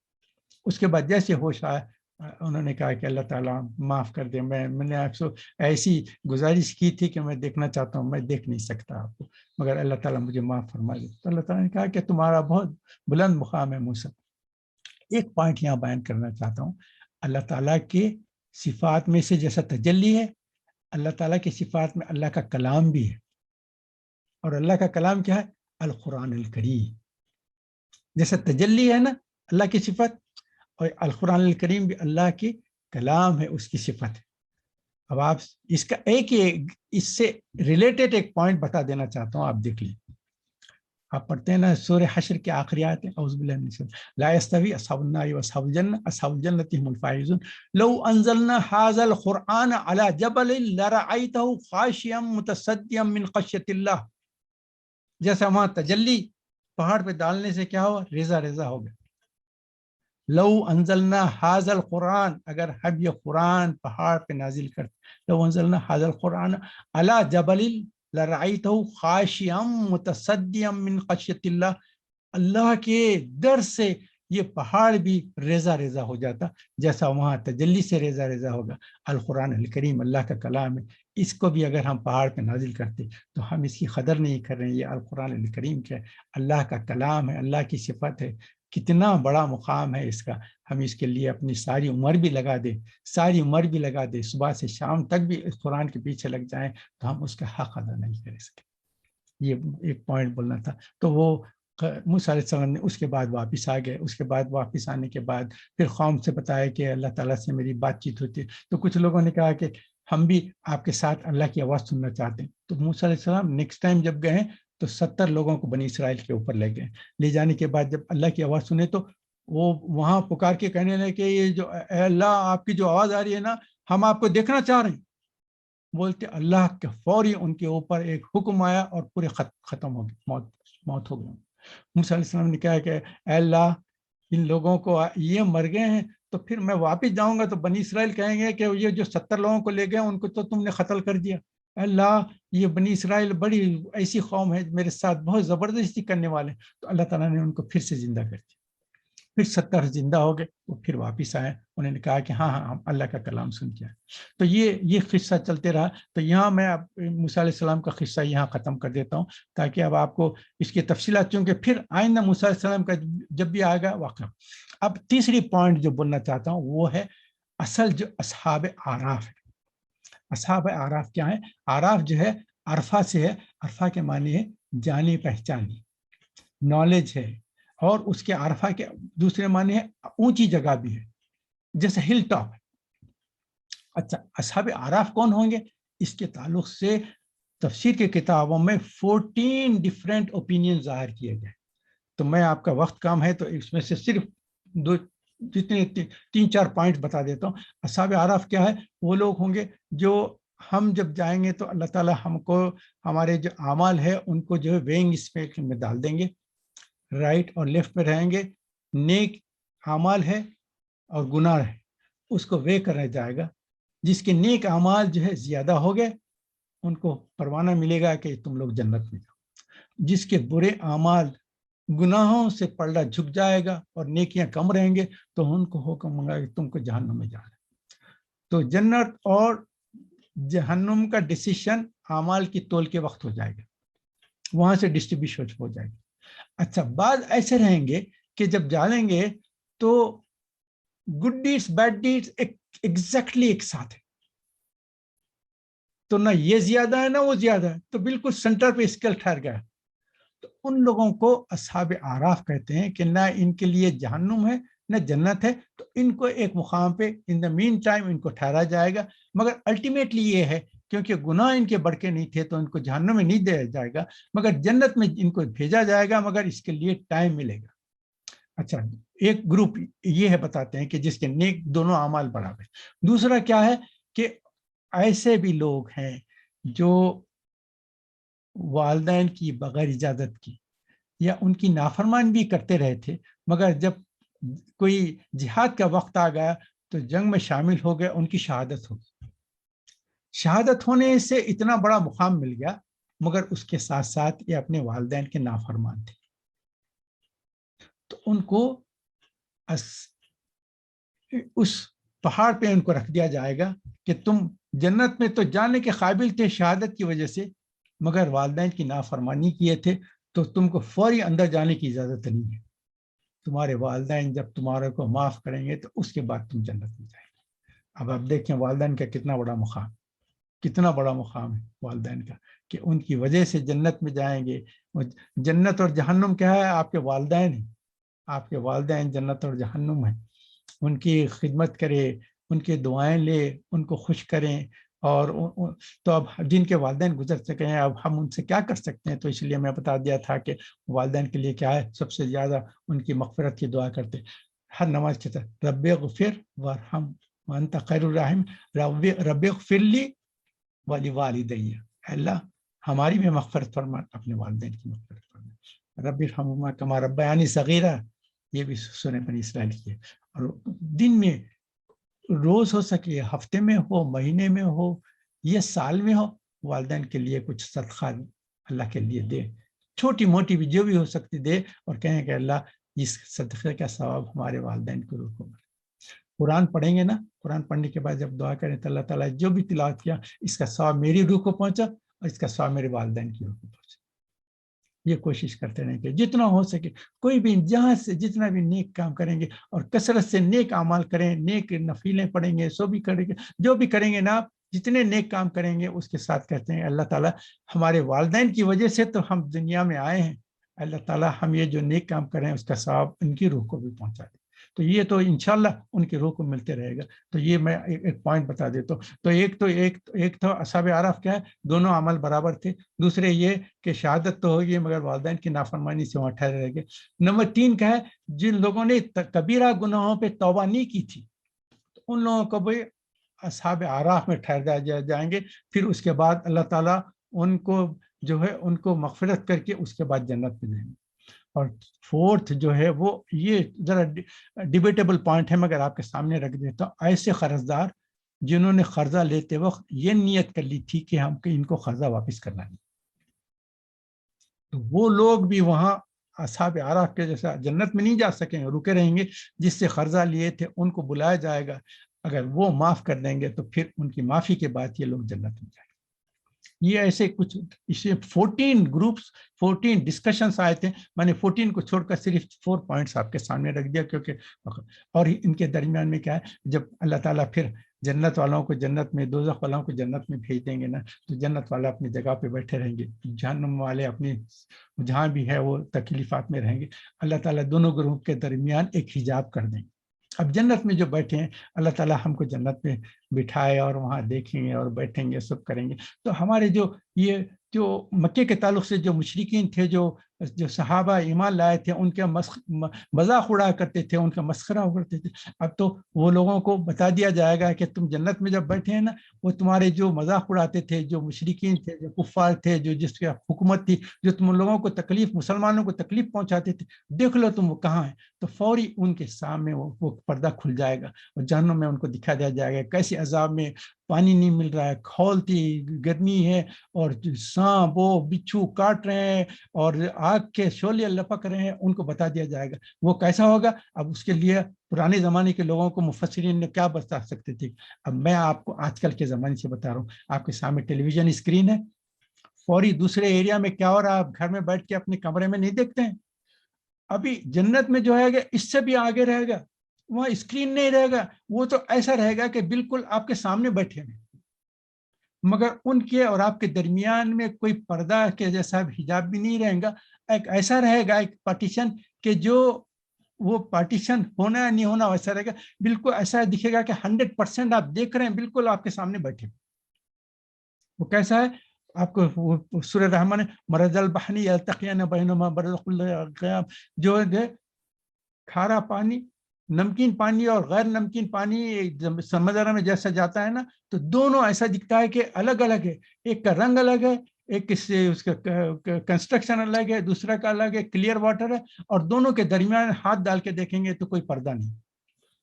اس کے بعد جیسے ہوش آیا انہوں نے کہا کہ اللہ تعالیٰ معاف کر دے، میں نے آپ سے ایسی گزارش کی تھی کہ میں دیکھنا چاہتا ہوں، میں دیکھ نہیں سکتا آپ کو، مگر اللہ تعالیٰ مجھے معاف فرما دے. تو اللہ تعالیٰ نے کہا کہ تمہارا بہت بلند مقام ہے موسیٰ. ایک پوائنٹ یہاں بیان کرنا چاہتا ہوں، اللہ تعالیٰ کے صفات میں سے جیسا تجلی ہے، اللہ تعالیٰ کی صفات میں اللہ کا کلام بھی ہے. اور اللہ کا کلام کیا ہے؟ القرآن الکریم. جیسا تجلی ہے نا اللہ کی صفت، اور القرآن الکریم بھی اللہ کی کلام ہے، اس کی صفت ہے. اب آپ اس کا ایک اس سے ریلیٹڈ ایک پوائنٹ بتا دینا چاہتا ہوں، آپ دیکھ لیں. آپ پڑھتے ہیں نا سورہ حشر کی آخری آیت ہے، اعوذ باللہ من الشیطان لا یستوی اصحاب النار واصحاب الجنہ اصحاب الجنۃ هم الفائزون لو انزلنا هذا القرآن على جبل لرأيته خاشعا متصدعا من خشیۃ اللہ. جیسا وہاں تجلی پہاڑ پہ ڈالنے سے کیا ہوا؟ ریزہ ریزہ ہو گیا. لو انزلنا هذا القرآن، اگر ہم یہ قرآن پہاڑ پہ نازل کرتے، لو انزلنا هذا القرآن على جبل لرأيته خاشعا متصدعا من خشیۃ اللہ، اللہ کے ڈر سے یہ پہاڑ بھی ریزہ ریزہ ہو جاتا جیسا وہاں تجلی سے ریزہ ریزہ ہوگا. القرآن الکریم اللہ کا کلام ہے، اس کو بھی اگر ہم پہاڑ پہ نازل کرتے تو ہم اس کی قدر نہیں کر رہے ہیں. یہ القرآن الکریم کیا ہے؟ اللہ کا کلام ہے، اللہ کی صفت ہے. کتنا بڑا مقام ہے اس کا. ہم اس کے لیے اپنی ساری عمر بھی لگا دیں، ساری عمر بھی لگا دیں، صبح سے شام تک بھی اس قرآن کے پیچھے لگ جائیں تو ہم اس کا حق ادا نہیں کر سکیں. یہ ایک پوائنٹ بولنا تھا. تو وہ موسیٰ علیہ السلام نے اس کے بعد واپس آ گئے. اس کے بعد واپس آنے کے بعد پھر قوم سے بتایا کہ اللہ تعالیٰ سے میری بات چیت ہوتی ہے. تو کچھ لوگوں نے کہا کہ ہم بھی آپ کے ساتھ اللہ کی آواز سننا چاہتے ہیں. تو موسیٰ علیہ السلام نیکسٹ ٹائم جب گئے تو 70 لوگوں کو بنی اسرائیل کے اوپر لے گئے. لے جانے کے بعد جب اللہ کی آواز سنے تو وہ وہاں پکار کے کہنے لگے کہ یہ جو اے اللہ آپ کی جو آواز آ رہی ہے نا، ہم آپ کو دیکھنا چاہ رہے ہیں. بولتے اللہ کے فوری ان کے اوپر ایک حکم آیا اور پورے ختم ہو گئے، موت ہو گئی. موسیٰ علیہ السلام نے کہا کہ اے اللہ ان لوگوں کو یہ مر گئے ہیں تو پھر میں واپس جاؤں گا تو بنی اسرائیل کہیں گے کہ یہ جو 70 لوگوں کو لے گئے ان کو تو تم نے قتل کر دیا. اے اللہ یہ بنی اسرائیل بڑی ایسی قوم ہے میرے ساتھ بہت زبردستی کرنے والے. تو اللہ تعالیٰ نے ان کو پھر سے زندہ کر دیا. پھر 70 زندہ ہو گئے. وہ پھر واپس آئے. انہوں نے کہا کہ ہاں ہم اللہ کا کلام سن کے آئے. تو یہ قصہ چلتے رہا. تو یہاں میں اب موسیٰ علیہ السلام کا قصہ یہاں ختم کر دیتا ہوں تاکہ اب آپ کو اس کی تفصیلات، چونکہ پھر آئندہ موسیٰ علیہ السلام کا جب بھی آئے گا واقعہ. اب تیسری پوائنٹ جو بولنا چاہتا ہوں وہ ہے اصل جو اصحاب اعراف ہے. اصحاب اعراف کیا ہے؟ اعراف جو ہے عرفہ سے ہے. عرفہ کے معنی ہے جانی پہچانی، نالج ہے. اور اس کے عرفہ کے دوسرے معنی ہے اونچی جگہ بھی ہے، جیسے ہل ٹاپ. اچھا اصحاب اعراف کون ہوں گے؟ اس کے تعلق سے تفسیر کے کتابوں میں 14 ڈیفرنٹ اوپینین ظاہر کیے گئے. تو میں آپ کا وقت کم ہے تو اس میں سے صرف جتنے 3-4 پوائنٹ بتا دیتا ہوں. اصحاب اعراف کیا ہے؟ وہ لوگ ہوں گے جو ہم جب جائیں گے تو اللہ تعالیٰ ہم کو ہمارے جو اعمال ہے ان کو جو ہے ویئنگ اسکیل میں ڈال دیں گے. رائٹ اور لیفٹ میں رہیں گے. نیک اعمال ہے اور گناہ ہے اس کو وے کرنے جائے گا. جس کے نیک اعمال جو ہے زیادہ ہو گئے ان کو پروانہ ملے گا کہ تم لوگ جنت میں جاؤ. جس کے برے اعمال گناہوں سے پلڑا جھک جائے گا اور نیکیاں کم رہیں گے تو ان کو حکم ہوگا کہ تم کو جہنم میں جانا. تو جنت اور جہنم کا ڈیسیشن اعمال کی تول کے وقت ہو جائے گا، وہاں سے ڈسٹریبیوشن ہو جائے گا. اچھا بعض ایسے رہیں گے کہ جب جانیں گے تو good deeds bad deeds exactly ایک ساتھ ہے. تو نہ یہ زیادہ ہے نہ وہ زیادہ ہے، تو بالکل سینٹر پہ اسکیل ٹھہر گیا. تو ان لوگوں کو اصحاب اعراف کہتے ہیں کہ نہ ان کے لیے جہنم ہے نہ جنت ہے، تو ان کو ایک مقام پہ ان دا مین ٹائم ان کو ٹھہرا جائے گا، مگر الٹیمیٹلی یہ ہے کیونکہ گناہ ان کے بڑھ کے نہیں تھے تو ان کو جہنم میں نہیں دیا جائے گا، مگر جنت میں ان کو بھیجا جائے گا، مگر اس کے لیے ٹائم ملے گا۔ اچھا، ایک گروپ یہ ہے بتاتے ہیں کہ جس کے نیک دونوں اعمال برابر۔ دوسرا کیا ہے کہ ایسے بھی لوگ ہیں جو والدین کی بغیر اجازت کی یا ان کی نافرمان بھی کرتے رہے تھے، مگر جب کوئی جہاد کا وقت آ گیا تو جنگ میں شامل ہو گئے، ان کی شہادت ہو گئی۔ شہادت ہونے سے اتنا بڑا مقام مل گیا، مگر اس کے ساتھ ساتھ یہ اپنے والدین کے نافرمان تھے، تو ان کو اس پہاڑ پہ ان کو رکھ دیا جائے گا کہ تم جنت میں تو جانے کے قابل تھے شہادت کی وجہ سے، مگر والدین کی نافرمانی کیے تھے، تو تم کو فوری اندر جانے کی اجازت نہیں ہے۔ تمہارے والدین جب تمہارے کو معاف کریں گے تو اس کے بعد تم جنت میں جائیں گے۔ اب آپ دیکھیں والدین کا کتنا بڑا مقام، کتنا بڑا مقام ہے والدین کا، کہ ان کی وجہ سے جنت میں جائیں گے۔ جنت اور جہنم کیا ہے؟ آپ کے والدین ہیں، آپ کے والدین جنت اور جہنم ہیں۔ ان کی خدمت کرے، ان کی دعائیں لے، ان کو خوش کریں، اور تو اب جن کے والدین گزر چکے ہیں اب ہم ان سے کیا کر سکتے ہیں؟ تو اس لیے میں بتا دیا تھا کہ والدین کے لیے کیا ہے، سب سے زیادہ ان کی مغفرت کی دعا کرتے، ہر نماز کے ساتھ رب اغفر وارحم وانت خیر الراحم، رب اغفر لی ولوالدی، اللہ ہماری بھی مغفرت فرما، اپنے والدین کی مغفرت فرما، رب ارحمہما کما ربیانی صغیرہ، یہ بھی سورہ بنی اسرائیل کی ہے۔ اور دن میں روز ہو سکے، ہفتے میں ہو، مہینے میں ہو، یہ سال میں ہو، والدین کے لیے کچھ صدقہ اللہ کے لیے دے، چھوٹی موٹی بھی جو بھی ہو سکتی دے، اور کہیں کہ اللہ اس صدقے کا ثواب ہمارے والدین کو روح کو ملے۔ قرآن پڑھیں گے نا، قرآن پڑھنے کے بعد جب دعا کریں تو اللہ تعالیٰ جو بھی تلاوت کیا اس کا ثواب میری روح کو پہنچا اور اس کا ثواب میرے والدین کی روح کو پہنچا۔ یہ کوشش کرتے رہیں کہ جتنا ہو سکے، کوئی بھی جہاں سے جتنا بھی نیک کام کریں گے اور کثرت سے نیک اعمال کریں، نیک نفلیں پڑھیں گے، سو بھی کریں گے، جو بھی کریں گے نا، جتنے نیک کام کریں گے اس کے ساتھ کہتے ہیں اللہ تعالیٰ ہمارے والدین کی وجہ سے تو ہم دنیا میں آئے ہیں، اللہ تعالیٰ ہم یہ جو نیک کام کریں اس کا ثواب ان کی روح کو بھی پہنچا دے۔ تو یہ تو انشاءاللہ ان کی روح کو ملتے رہے گا۔ تو یہ میں ایک پوائنٹ بتا دیتا ہوں۔ تو ایک تو اصحاب اعراف کیا ہے، دونوں عمل برابر تھے۔ دوسرے یہ کہ شہادت تو ہوگی مگر والدین کی نافرمانی سے وہاں ٹھہرے رہ گئے۔ نمبر 3 کیا ہے، جن لوگوں نے کبیرہ گناہوں پہ توبہ نہیں کی تھی تو ان لوگوں کو بھی اصحاب اعراف میں ٹھہر جائیں گے، پھر اس کے بعد اللہ تعالیٰ ان کو جو ہے ان کو مغفرت کر کے اس کے بعد جنت میں جائیں گے۔ اور 4 جو ہے وہ یہ ذرا ڈیبیٹیبل پوائنٹ ہے مگر آپ کے سامنے رکھ دیتا ہوں، ایسے قرض دار جنہوں نے قرضہ لیتے وقت یہ نیت کر لی تھی کہ ہم ان کو قرضہ واپس کرنا نہیں، تو وہ لوگ بھی وہاں اصحاب اعراف کے جیسا جنت میں نہیں جا سکیں گے، رکے رہیں گے۔ جس سے قرضہ لیے تھے ان کو بلایا جائے گا، اگر وہ معاف کر دیں گے تو پھر ان کی معافی کے بعد یہ لوگ جنت میں جائیں گے۔ یہ ایسے کچھ اسے 14 گروپس 14 ڈسکشنز آئے تھے، میں نے 14 کو چھوڑ کر صرف 4 پوائنٹس آپ کے سامنے رکھ دیا، کیونکہ اور ان کے درمیان میں کیا ہے، جب اللہ تعالیٰ پھر جنت والوں کو جنت میں، دوزخ والوں کو جنت میں بھیج دیں گے نا، تو جنت والے اپنی جگہ پہ بیٹھے رہیں گے، جہنم والے اپنی جہاں بھی ہے وہ تکلیفات میں رہیں گے۔ اللہ تعالیٰ دونوں گروہ کے درمیان ایک حجاب کر دیں گے۔ اب جنت میں جو بیٹھے ہیں اللہ تعالیٰ ہم کو جنت میں بٹھائے اور وہاں دیکھیں گے اور بیٹھیں گے، سب کریں گے۔ تو ہمارے یہ جو مکے کے تعلق سے جو مشرکین تھے، جو صحابہ ایمان لائے تھے، ان کے مذاق اڑایا کرتے تھے، ان کا مسخرہ کرتے تھے، اب تو وہ لوگوں کو بتا دیا جائے گا کہ تم جنت میں جب بیٹھے ہیں نا، وہ تمہارے جو مذاق اڑاتے تھے، جو مشرکین تھے، جو کفار تھے، جو جس کی حکومت تھی، جو تم لوگوں کو تکلیف، مسلمانوں کو تکلیف پہنچاتے تھے، دیکھ لو تم وہ کہاں ہیں۔ تو فوری ان کے سامنے وہ پردہ کھل جائے گا اور جہنم میں ان کو دکھا دیا جائے گا کیسے عذاب میں، پانی نہیں مل رہا ہے، کھولتی گرمی ہے، اور سانپ وہ بچھو کاٹ رہے ہیں اور آگ کے شعلے لپک رہے ہیں، ان کو بتا دیا جائے گا وہ کیسا ہوگا۔ اب اس کے لیے پرانے زمانے کے لوگوں کو مفسرین نے کیا بتا سکتے تھے، اب میں آپ کو آج کل کے زمانے سے بتا رہا ہوں۔ آپ کے سامنے ٹیلی ویژن اسکرین ہے، فوری دوسرے ایریا میں کیا ہو رہا ہے آپ گھر میں بیٹھ کے اپنے کمرے میں نہیں دیکھتے ہیں۔ ابھی جنت میں جو ہے گا اس سے بھی آگے رہے گا، وہاں اسکرین نہیں رہے گا، وہ تو ایسا رہے گا کہ بالکل آپ کے سامنے بیٹھے ہیں، مگر ان کے اور آپ کے درمیان میں کوئی پردہ کے جیسا حجاب بھی نہیں رہے گا۔ ایک ایسا رہے گا ایک پارٹیشن کہ جو وہ پارٹیشن ہونا یا نہیں ہونا ویسا رہے گا, بالکل ایسا دکھے گا کہ 100% آپ دیکھ رہے ہیں, بالکل آپ کے سامنے بیٹھے. وہ کیسا ہے آپ کو سورہ رحمان مرج البحر یلتقیان بینہما برزخ الغیام, جو کھارا پانی, نمکین پانی اور غیر نمکین پانی سمندر میں جیسا جاتا ہے نا, تو دونوں ایسا دکھتا ہے کہ الگ الگ ہے, ایک کا رنگ الگ ہے, ایک اس کا کنسٹرکشن الگ ہے, دوسرا کا الگ ہے, کلیئر واٹر ہے, اور دونوں کے درمیان ہاتھ ڈال کے دیکھیں گے تو کوئی پردہ نہیں,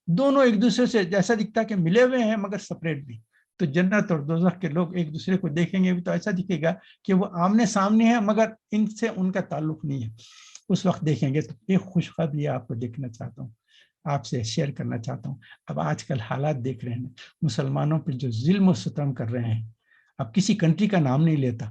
دونوں ایک دوسرے سے جیسا دکھتا ہے کہ ملے ہوئے ہیں مگر سپریٹ بھی. تو جنت اور دوزخ کے لوگ ایک دوسرے کو دیکھیں گے بھی تو ایسا دکھے گا کہ وہ آمنے سامنے ہیں مگر ان سے ان کا تعلق نہیں ہے. اس وقت دیکھیں گے تو ایک خوشخبری آپ کو دیکھنا چاہتا ہوں, آپ سے شیئر کرنا چاہتا ہوں. اب آج کل حالات دیکھ رہے ہیں, مسلمانوں پہ جو ظلم و ستم کر رہے ہیں, اب کسی کنٹری کا نام نہیں لیتا,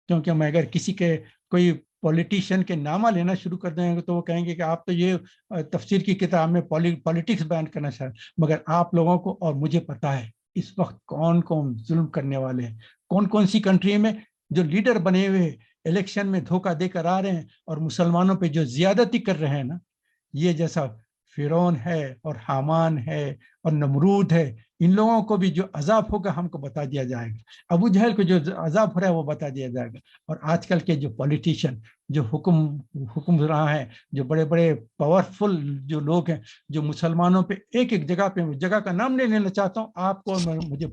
کیونکہ میں اگر کسی کے کوئی پولیٹیشین کے نامہ لینا شروع کر دیں گے تو وہ کہیں گے کہ آپ تو یہ تفسیر کی کتاب میں پالیٹکس بیان کرنا چاہتے, مگر آپ لوگوں کو اور مجھے پتا ہے اس وقت کون کون ظلم کرنے والے ہیں, کون کون سی کنٹری میں جو لیڈر بنے ہوئے الیکشن میں دھوکہ دے کر آ رہے ہیں اور مسلمانوں پہ جو زیادتی کر رہے ہیں نا, یہ جیسا فرعون ہے اور حامان ہے اور نمرود ہے, ان لوگوں کو بھی جو عذاب ہوگا ہم کو بتا دیا جائے گا, ابو جہل کو جو عذاب ہو رہا ہے وہ بتا دیا جائے گا. اور آج کل کے جو پولیٹیشین جو حکمراں ہیں, جو بڑے بڑے پاورفل جو لوگ ہیں, جو مسلمانوں پہ ایک ایک جگہ پہ, جگہ کا نام نہیں لینا چاہتا ہوں, آپ کو مجھے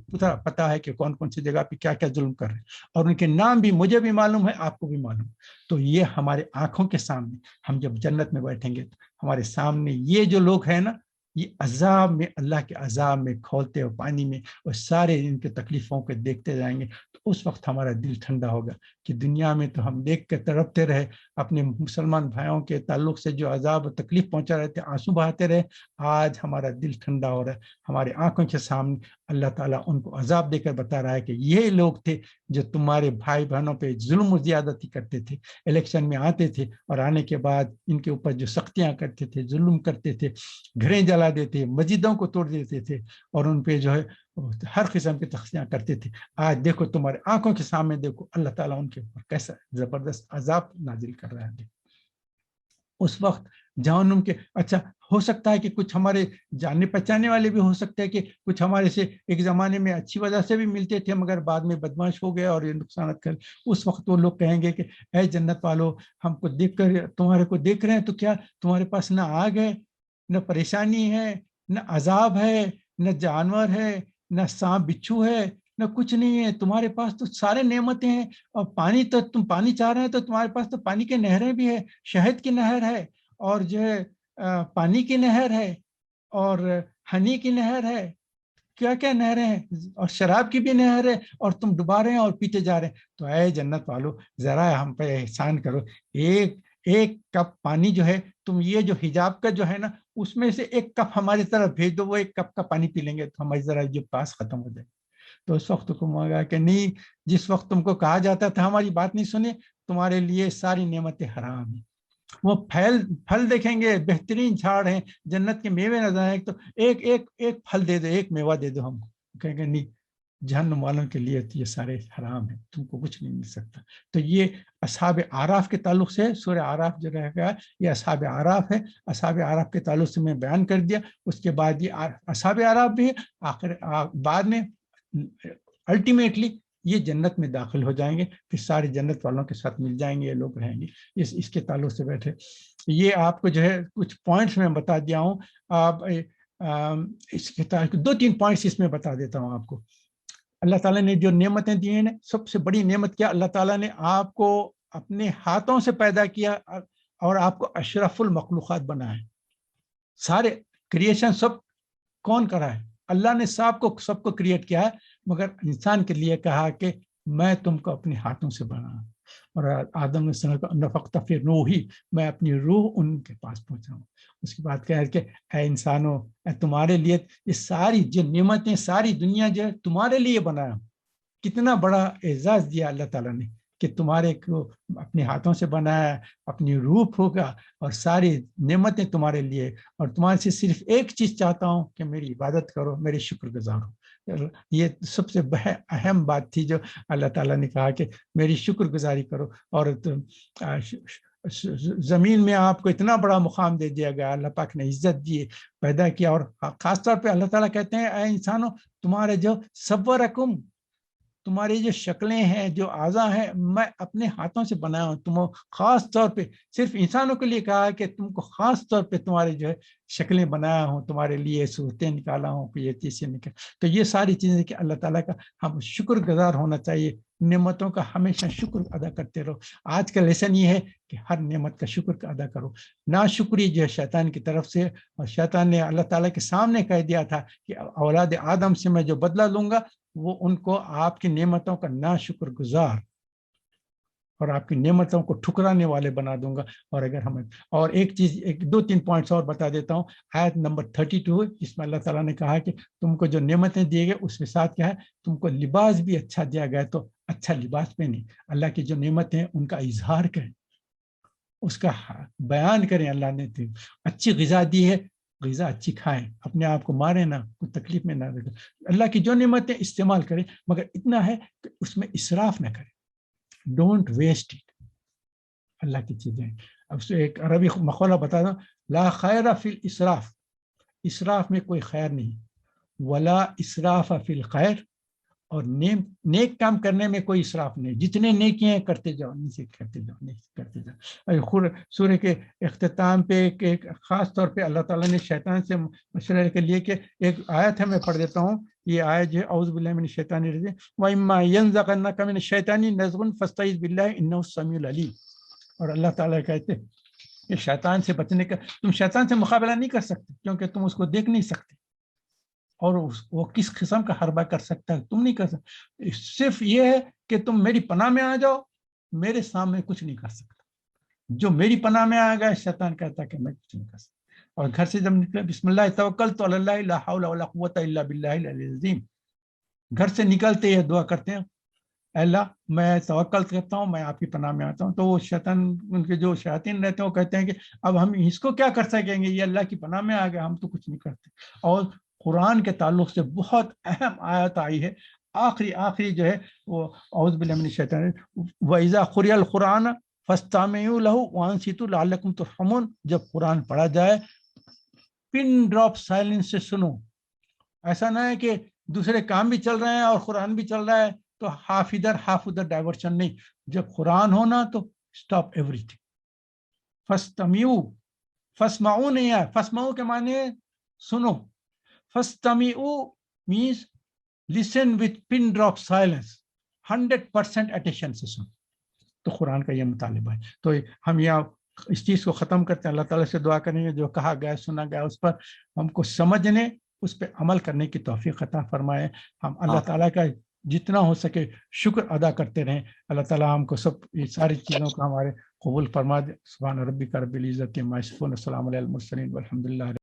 پتا ہے کہ کون کون سی جگہ پہ کیا کیا ظلم کر رہے ہیں, اور ان کے نام بھی مجھے بھی معلوم ہے, آپ کو بھی معلوم. تو یہ ہمارے آنکھوں کے سامنے, ہم جب جنت میں بیٹھیں گے تو ہمارے سامنے یہ جو لوگ ہیں نا, یہ عذاب میں, اللہ کے عذاب میں کھولتے ہو پانی میں, اور سارے ان کے تکلیفوں کو دیکھتے جائیں گے, تو اس وقت ہمارا دل ٹھنڈا ہوگا کہ دنیا میں تو ہم دیکھ کے تڑپتے رہے, اپنے مسلمان بھائیوں کے تعلق سے جو عذاب و تکلیف پہنچا رہے تھے, آنسو بہاتے رہے, آج ہمارا دل ٹھنڈا ہو رہا ہے. ہمارے آنکھوں کے سامنے اللہ تعالیٰ ان کو عذاب دے کر بتا رہا ہے کہ یہ لوگ تھے جو تمہارے بھائی بہنوں پہ ظلم و زیادتی کرتے تھے, الیکشن میں آتے تھے اور آنے کے بعد ان کے اوپر جو سختیاں کرتے تھے, ظلم کرتے تھے, گھریں جلا دیتے, مسجدوں کو توڑ دیتے تھے, اور ان پہ جو ہے ہر قسم کی تختیاں کرتے تھے. آج دیکھو تمہارے آنکھوں کے سامنے, دیکھو اللہ تعالیٰ ان کے اوپر کیسا زبردست عذاب نازل کر رہا ہے. اس وقت جہنم کے, اچھا ہو سکتا ہے کہ کچھ ہمارے جاننے پہچانے والے بھی ہو سکتے ہیں, کہ کچھ ہمارے سے ایک زمانے میں اچھی وجہ سے بھی ملتے تھے مگر بعد میں بدمعاش ہو گئے اور یہ نقصانات کر. اس وقت وہ لوگ کہیں گے کہ اے جنت والو, ہم کو دیکھ کر تمہارے کو دیکھ رہے ہیں, تو کیا تمہارے پاس نہ آگ ہے, نہ پریشانی ہے, نہ عذاب ہے, نہ جانور ہے, نہ سانپ بچھو ہے, نہ کچھ نہیں ہے, تمہارے پاس تو سارے نعمتیں ہیں, اور پانی تو تم پانی چاہ رہے ہیں تو تمہارے پاس تو پانی کی نہریں بھی ہے, شہد کی نہر ہے, اور جو ہے پانی کی نہر ہے, اور ہنی کی نہر ہے, کیا کیا نہریں ہیں, اور شراب کی بھی نہر ہے, اور تم ڈبا رہے ہیں اور پیتے جا رہے ہیں. تو اے جنت والو, ذرا ہم پہ احسان کرو, ایک کپ پانی جو ہے, تم یہ جو حجاب کا جو ہے نا, اس میں سے ایک کپ ہماری طرف بھیج دو, وہ ایک کپ کا پانی پی لیں گے تو ہماری ذرا جو پاس ختم ہو جائے. تو اس وقت حکم ہوگا کہ نہیں, جس وقت تم کو کہا جاتا تھا ہماری بات نہیں سنے, تمہارے لیے ساری نعمتیں حرام ہیں. وہ پھل دیکھیں گے, بہترین جھاڑ ہیں, جنت کے میوے نظر آئیں, تو ایک پھل دے دو, ایک میوہ دے دو ہم کو. کہیں گے نہیں, جہنم والوں کے لیے تو یہ سارے حرام ہیں, تم کو کچھ نہیں مل سکتا. تو یہ اصحاب اعراف کے تعلق سے سورہ اعراف جو رہ گیا, یہ اصحاب اعراف ہے. اصحاب اعراف کے تعلق سے میں بیان کر دیا. اس کے بعد یہ اصحاب اعراف بھی ہے, آخر بعد میں الٹیمیٹلی یہ جنت میں داخل ہو جائیں گے, پھر سارے جنت والوں کے ساتھ مل جائیں گے, یہ لوگ رہیں گے. اس کے تعلق سے بیٹھے, یہ آپ کو جو ہے کچھ پوائنٹس میں بتا دیا ہوں. آپ اس کے تعلق 2-3 پوائنٹس اس میں بتا دیتا ہوں آپ کو. اللہ تعالیٰ نے جو نعمتیں دی ہیں, سب سے بڑی نعمت کیا, اللہ تعالیٰ نے آپ کو اپنے ہاتھوں سے پیدا کیا اور آپ کو اشرف المخلوقات بنائے. سارے کریشن سب کون کرا ہے, اللہ نے سب کو کریٹ کیا ہے, مگر انسان کے لیے کہا کہ میں تم کو اپنے ہاتھوں سے بنا, اور آدم نفخت فی روحی, میں اپنی روح ان کے پاس پہنچاؤں. اس کے بعد کہا کہ اے انسانوں, تمہارے لیے یہ ساری جو نعمتیں, ساری دنیا جو ہے تمہارے لیے بنایا. کتنا بڑا اعزاز دیا اللہ تعالیٰ نے کہ تمہارے کو اپنے ہاتھوں سے بنایا, اپنی روح ہوگا, اور ساری نعمتیں تمہارے لیے, اور تمہارے سے صرف ایک چیز چاہتا ہوں کہ میری عبادت کرو, میرے شکر گزار ہو. یہ سب سے اہم بات تھی جو اللہ تعالیٰ نے کہا کہ میری شکر گزاری کرو, اور زمین میں آپ کو اتنا بڑا مقام دے دیا گیا، اللہ پاک نے عزت دی، پیدا کیا، اور خاص طور پہ اللہ تعالیٰ کہتے ہیں اے انسانوں تمہارے جو صورکم، تمہاری جو شکلیں ہیں، جو اعضاء ہیں، میں اپنے ہاتھوں سے بنایا ہوں، تم خاص طور پہ صرف انسانوں کے لیے کہا ہے کہ تم کو خاص طور پہ تمہاری جو ہے شکلیں بنایا ہوں، تمہارے لیے صورتیں نکالا ہوں، یہ چیزیں نکال. تو یہ ساری چیزیں کہ اللہ تعالیٰ کا ہم شکر گزار ہونا چاہیے، نعمتوں کا ہمیشہ شکر ادا کرتے رہو. آج کا لیسن یہ ہے کہ ہر نعمت کا شکر ادا کرو. ناشکری جو ہے شیطان کی طرف سے، اور شیطان نے اللہ تعالیٰ کے سامنے کہہ دیا تھا کہ اولاد آدم سے میں جو بدلہ لوں گا وہ ان کو آپ کی نعمتوں کا ناشکر گزار اور آپ کی نعمتوں کو ٹھکرانے والے بنا دوں گا. اور اگر ہمیں اور ایک چیز، ایک 2-3 پوائنٹس اور بتا دیتا ہوں. آیت نمبر 32 جس میں اللہ تعالیٰ نے کہا کہ تم کو جو نعمتیں دیے گئے اس کے ساتھ کیا ہے، تم کو لباس بھی اچھا دیا گیا، تو اچھا لباس پہنیں. اللہ کی جو نعمتیں ہیں ان کا اظہار کریں، اس کا بیان کریں. اللہ نے اچھی غذا دی ہے، غذا اچھی کھائیں، اپنے آپ کو مارے نہ، کوئی تکلیف میں نہ رکھیں. اللہ کی جو نعمتیں استعمال کریں، مگر اتنا ہے کہ اس میں اسراف نہ کریں. Don't waste it. اللہ کی چیزیں. اب سے ایک عربی مقولہ بتا دوں، لا خیر فی الاسراف، اسراف میں کوئی خیر نہیں، ولا اسراف فی الخیر، اور نیک کام کرنے میں کوئی اسراف نہیں. جتنے نیکیاں ہیں کرتے جاؤ، نیچے کرتے جاؤ، نیچے کرتے جاؤ. سورہ کے اختتام پہ ایک خاص طور پہ اللہ تعالیٰ نے شیطان سے مشورہ کے لیے کہ ایک آیت ہے، میں پڑھ دیتا ہوں. یہ آیت جو ہے اعوذ باللہ من الشیطان الرجیم، وَإِمَّا يَنزَغَنَّكَ مِنَ الشَّيْطَانِ نَزْغٌ فَاسْتَعِذْ بِاللَّهِ إِنَّهُ السَّمِيعُ الْعَلِيمُ. اور اللہ تعالیٰ کہتے ہیں کہ شیطان سے بچنے کا، تم شیطان سے مقابلہ نہیں کر سکتے کیونکہ تم اس کو دیکھ نہیں سکتے، اور وہ کس قسم کا حربہ کر سکتا ہے، تم نہیں کر سکتے. صرف یہ ہے کہ تم میری پناہ میں آ جاؤ، میرے سامنے کچھ نہیں کر سکتا. جو میری پناہ میں آ گیا، شیطان کہتا ہے کہ میں کچھ نہیں کر سکتا. اور گھر سے جب نکلے، بسم اللہ توکلت علی اللہ لا حول ولا قوۃ الا باللہ العلی العظیم، گھر سے نکلتے یہ دعا کرتے ہیں، اے اللہ میں توکل کرتا ہوں، میں آپ کی پناہ میں آتا ہوں. تو وہ شیطان، ان کے جو شیاطین رہتے ہیں، وہ کہتے ہیں کہ اب ہم اس کو کیا کر سکیں گے، یہ اللہ کی پناہ میں آ گیا، ہم تو کچھ نہیں کرتے. اور قرآن کے تعلق سے بہت اہم آیت آئی ہے، آخری جو ہے وہ اعوذ باللہ من الشیطان وَإِذَا قُرِئَ الْقُرْآنُ فَاسْتَمِعُوا لَهُ وَأَنصِتُوا لَعَلَّكُمْ تُرْحَمُونَ. جب قرآن پڑھا جائے پن ڈراپ سائلنس سے سنو. ایسا نہ ہے کہ دوسرے کام بھی چل رہے ہیں اور قرآن بھی چل رہا ہے تو ہاف ادھر ڈائیورشن نہیں. جب قرآن ہونا تو اسٹاپ ایوری تھنگ. فَاسْتَمِعُوا، فَاسْمَعُوا نہیں ہے، فَاسْمَعُوا کے معنی سنو. فَاسْتَمِعُوا means listen with pin drop silence, 100% attention سے سن. تو قرآن کا یہ مطالبہ ہے. تو ہم یہاں اس چیز کو ختم کرتے ہیں. اللہ تعالیٰ سے دعا کریں گے جو کہا گیا سنا گیا اس پر ہم کو سمجھنے، اس پہ عمل کرنے کی توفیق عطا فرمائے. ہم اللہ تعالیٰ کا جتنا ہو سکے شکر ادا کرتے رہیں. اللہ تعالیٰ ہم کو سب یہ ساری چیزوں کا ہمارے قبول فرما دے. سبحان ربک رب العزت عما یصفون، السلام علی المرسلین والحمد للہ.